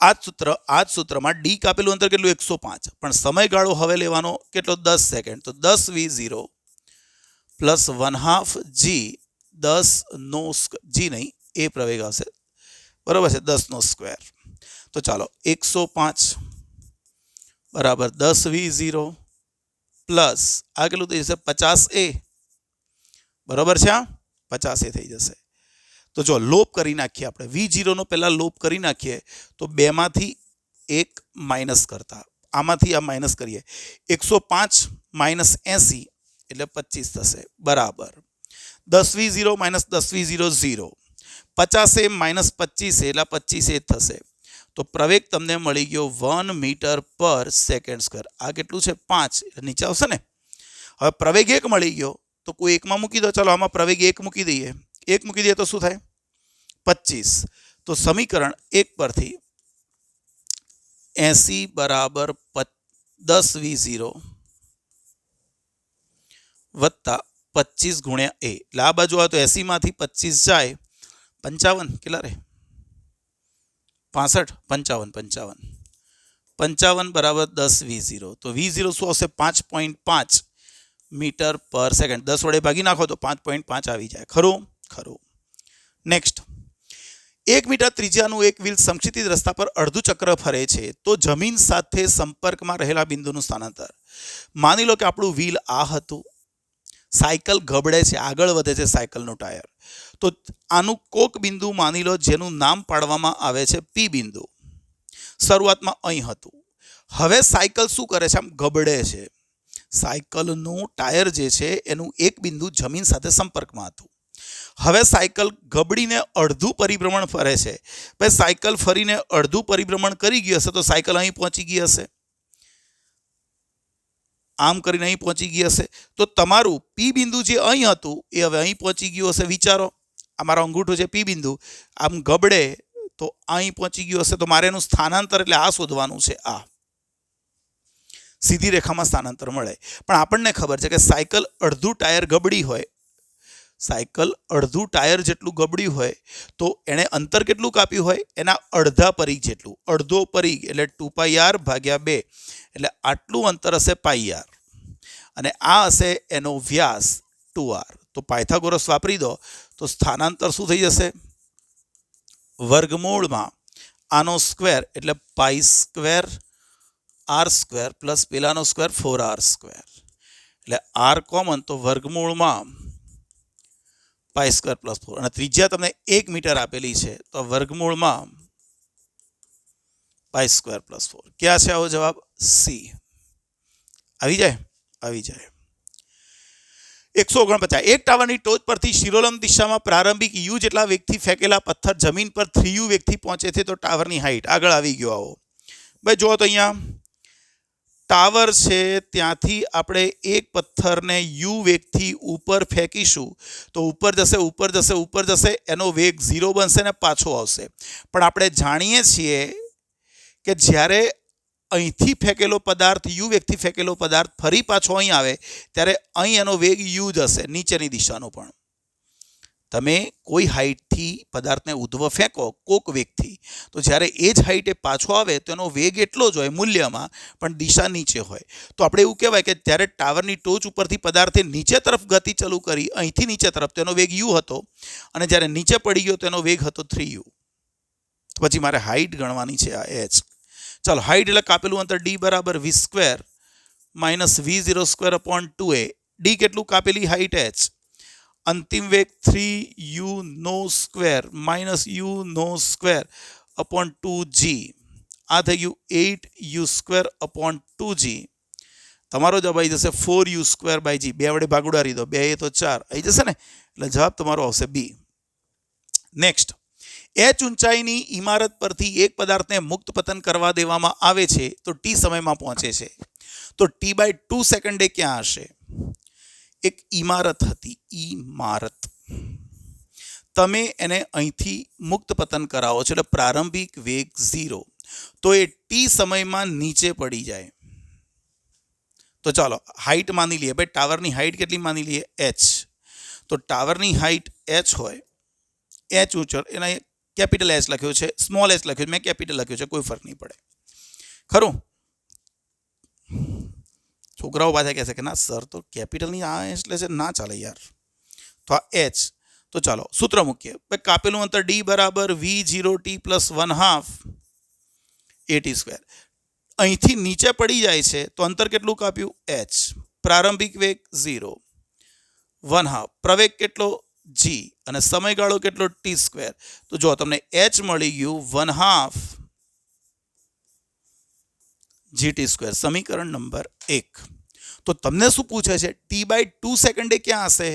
આ જ સૂત્રમાં ડી કાપેલું અંતર કેટલું? 105, પણ સમયગાળો હવે લેવાનો કેટલો? 10 સેકન્ડ. તો 10v0 પ્લસ 1/2 g, 10નો g નહીં, એ પ્રવેગ આવશે, બરાબર છે, 10નો સ્ક્વેર. તો ચાલો 105 બરાબર 10v0 પ્લસ આ કેટલું થઈ જશે? 50a, બરાબર છે, 50a થઈ જશે. તો જો લોપ કરી નાખીએ આપણે, v0નો પહેલા લોપ કરી નાખીએ તો 2 માંથી 1 માઇનસ કરતા, આમાંથી આ માઇનસ કરીએ, 105 માઇનસ 80 એટલે 25 થશે, બરાબર 10v0 minus 10v0 0, 50a minus 25 એટલે 25a થશે. તો પ્રવેગ તમને મળી ગયો 1 મીટર પર સેકન્ડ સ્ક્વેર. આ કેટલું છે? 5, એટલે નીચે આવશે ને. હવે પ્રવેગ 1 મળી ગયો તો કોઈ એકમાં મૂકી દો. ચાલો આમાં પ્રવેગ 1 મૂકી દઈએ. 1 મૂકી દઈએ તો શું થાય? 25. તો સમીકરણ 1 પરથી 80 બરાબર 10v0 વત્તા 25 ગુણ્યા a, એટલે આ બાજુ આવે તો 80 માંથી 25 જાય 55, કેટલા રહે? 65, 55 બરાબર 10v0. તો v0 શું આવશે? 5.5 મીટર પર સેકન્ડ. 10 વડે ભાગી નાખો તો 5.5 આવી જાય. ખરું? ખરું. નેક્સ્ટ, 1 મીટર ત્રિજ્યાનું એક વ્હીલ સમક્ષિતિજ રસ્તા પર અડધું ચક્ર ફરે છે, તો જમીન સાથે સંપર્કમાં રહેલા બિંદુનું સ્થાનાંતર. માની લો કે આપણું વ્હીલ આ હતું, સાયકલ ગબડે છે, આગળ વધે છે સાયકલનું ટાયર, તો આનું કોક બિંદુ માની લો જેનું નામ પાડવામાં આવે છે પી બિંદુ, શરૂઆતમાં અહીં હતું. હવે સાયકલ શું કરે છે? આમ ગબડે છે. સાયકલનું ટાયર જે છે એનું એક બિંદુ જમીન સાથે સંપર્કમાં હતું. હવે સાયકલ ગબડીને અડધું પરિભ્રમણ ફરે છે. ભાઈ સાયકલ ફરીને અડધું પરિભ્રમણ કરી ગઈ હશે તો સાયકલ અહીં પહોંચી ગઈ હશે, આમ કરીને અહીં પહોંચી ગઈ હશે. તો તમારું પી બિંદુ જે અહીં હતું એ હવે અહીં પહોંચી ગયું હશે. વિચારો, આ મારો અંગૂઠો છે પી બિંદુ, આમ ગબડે તો અહીં પહોંચી ગયું હશે. તો મારે એનું સ્થાનાંતર એટલે આ શોધવાનું છે. આ સીધી રેખામાં સ્થાનાંતર મળે. પણ આપણને ખબર છે કે સાયકલ અડધું ટાયર જેટલું ગબડ્યું હોય તો એણે અંતર કેટલું કાપ્યું હોય? એના અડધા પરિઘ જેટલું. અડધો પરિઘ એટલે 2πr ભાગ્યા 2 એટલે આટલું અંતર હશે πr અને આ હશે એનો વ્યાસ 2r. તો પાયથાગોરસ વાપરી દો તો સ્થાનાંતર શું થઈ જશે? વર્ગમૂળમાં આનો સ્ક્વેર એટલે π² r² પ્લસ પેલાનો સ્ક્વેર 4r². એટલે r કોમન તો વર્ગમૂળમાં π² પ્લસ 4 અને ત્રિજ્યા તમને 1 મીટર આપેલી છે તો વર્ગમૂળમાં π² પ્લસ 4. ક્યાં છે આવો જવાબ? સી. આવી જાય. 149. એક ટાવરની ટોચ પરથી શિરોલંબ દિશામાં પ્રારંભિક u જેટલા વેગથી ફેંકેલા પથ્થર જમીન પર 3u વેગથી પહોંચે છે તો ટાવરની હાઈટ. આગળ આવી ગયો આવો ભાઈ. જુઓ તો અહીંયા ટાવર છે ત્યાંથી આપણે એક પથ્થરને u વેગથી ઉપર ફેંકીશું તો ઉપર જશે એનો વેગ 0 બનશે ને પાછો આવશે. પણ આપણે જાણીએ છીએ કે જ્યારે અહીંથી ફેંકેલો પદાર્થ u વેગથી ફેંકેલો પદાર્થ ફરી પાછો અહીં આવે ત્યારે અહીં એનો વેગ u જ હશે, નીચેની દિશાનો. પણ તમે કોઈ હાઈટથી પદાર્થને ઉધ્વ ફેંકો કોક વેગથી તો જ્યારે એ જ હાઈટે પાછો આવે તો એનો વેગ એટલો જ હોય મૂલ્યમાં, પણ દિશા નીચે હોય. તો આપણે એવું કહેવાય કે જ્યારે ટાવરની ટોચ ઉપરથી પદાર્થે નીચે તરફ ગતિ ચાલુ કરી અહીંથી નીચે તરફ તો એનો વેગ u હતો અને જ્યારે નીચે પડી ગયો તો એનો વેગ હતો 3u. પછી મારે હાઈટ ગણવાની છે, આ h. ચાલો, હાઈટ એટલે કાપેલું અંતર d બરાબર v² -v02 upon 2a. d કેટલું કાપેલી હાઈટ h. અંતિમ વેગ 3u² -u² upon 2g. આ થઈ ગયું 8u² upon 2g. તમારો જવાબ આવી જશે 4u²/g. 2 વડે ભાગ ઉડાડી દો, 2 એ તો 4 આવી જશે ને. એટલે જવાબ તમારો આવશે બી. નેક્સ્ટ, h ઊંચાઈની ઇમારત પરથી એક પદાર્થને મુક્ત પતન કરવા દેવામાં આવે છે તો t સમયમાં પહોંચે છે. તો t/2 સેકન્ડે ક્યાં હશે? એક ઇમારત હતી, ઇમારત. તમે એને અહીંથી મુક્ત પતન કરાવો છો એટલે પ્રારંભિક વેગ 0 તો એ t સમયમાં નીચે પડી જાય. તો ચાલો હાઈટ માની લઈએ ભાઈ. ટાવરની હાઈટ કેટલી માની લઈએ? h. તો ટાવરની હાઈટ h હોય, h ઊંચો, એના કેપિટલ h લખ્યો છે, સ્મોલ h લખ્યો છે, મેં કેપિટલ લખ્યો છે, કોઈ ફરક નહીં પડે. ખરું? છોકરાઓ પાછા કહેશે કે ના સર તો કેપિટલની આ એટલે છે, ના ચાલે યાર. તો આ h. તો ચાલો સૂત્ર મૂકીએ ભાઈ. કાપેલું અંતર d બરાબર v0t + 1/2 at². અહીંથી નીચે પડી જાય છે તો અંતર કેટલું કાપ્યું? h. પ્રારંભિક વેગ 0, 1/2 પ્રવેગ કેટલો? g અને સમયગાળો કેટલો? t². તો જો તમને h મળી ગયું 1/2 gt². સમીકરણ નંબર 1. તો તમને શું પૂછે છે? t/2 સેકન્ડે ક્યાં હશે?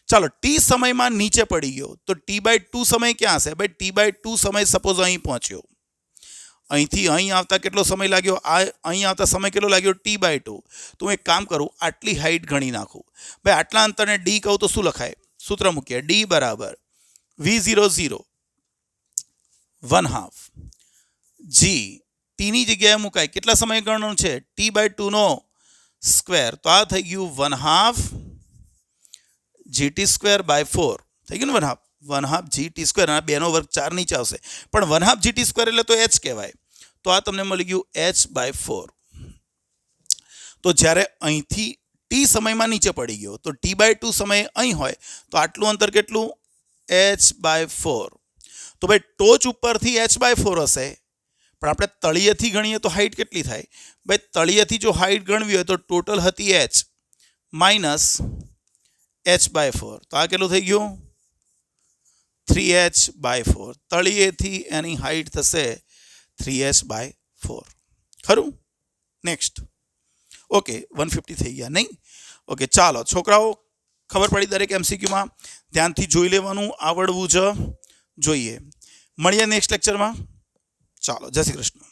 ચાલો, t સમયમાં નીચે પડી ગયો તો t/2 સમય ક્યાં હશે? ભાઈ t/2 સમય સપોઝ અહીં પહોંચ્યો, અહીંથી અહીં આવતા કેટલો સમય લાગ્યો? અહીં આવતા સમય કેટલો લાગ્યો? t/2. તો હું એક કામ કરું, આટલી હાઈટ ગણી નાખું. ભાઈ આટલા અંતરને d કહું તો શું લખાય? સૂત્ર મૂકીએ. d બરાબર v00 1/2 g. ટીની જગ્યાએ મુકાય. કેટલા સમય ગણવાનું છે? t/2 નો સ્ક્વેર. તો આ થઈ ગયું 1/2 gt²/4 થઈ ગયું ને. 1/2 gt². અને 2 નો વર્ગ 4 નીચે આવશે પણ 1/2 gt² એટલે તો h કહેવાય. તો આ તમને મળી ગયું h/4. તો જ્યારે અહીંથી t સમયમાં નીચે પડી ગયો તો t/2 સમય અહીં હોય તો આટલું અંતર કેટલું? h/4. તો ભાઈ ટોચ ઉપરથી h/4 હશે પણ આપણે તળિયેથી ગણીએ તો હાઈટ કેટલી થાય? ભાઈ તળિયેથી જો હાઈટ ગણવી હોય તો ટોટલ હતી h માઇનસ h/4. તો આ કેટલું થઈ ગયું? 3h/4. તળિયેથી એની હાઈટ થશે 3h/4. ખરું? નેક્સ્ટ. ઓકે, 150 થઈ ગયા નહીં? ઓકે, ચાલો છોકરાઓ ખબર પડી દરેક MCQમાં ધ્યાનથી જોઈ લેવાનું, આવડવું જોઈએ. મળીએ નેક્સ્ટ લેક્ચરમાં. ચાલો, જય શ્રી કૃષ્ણ.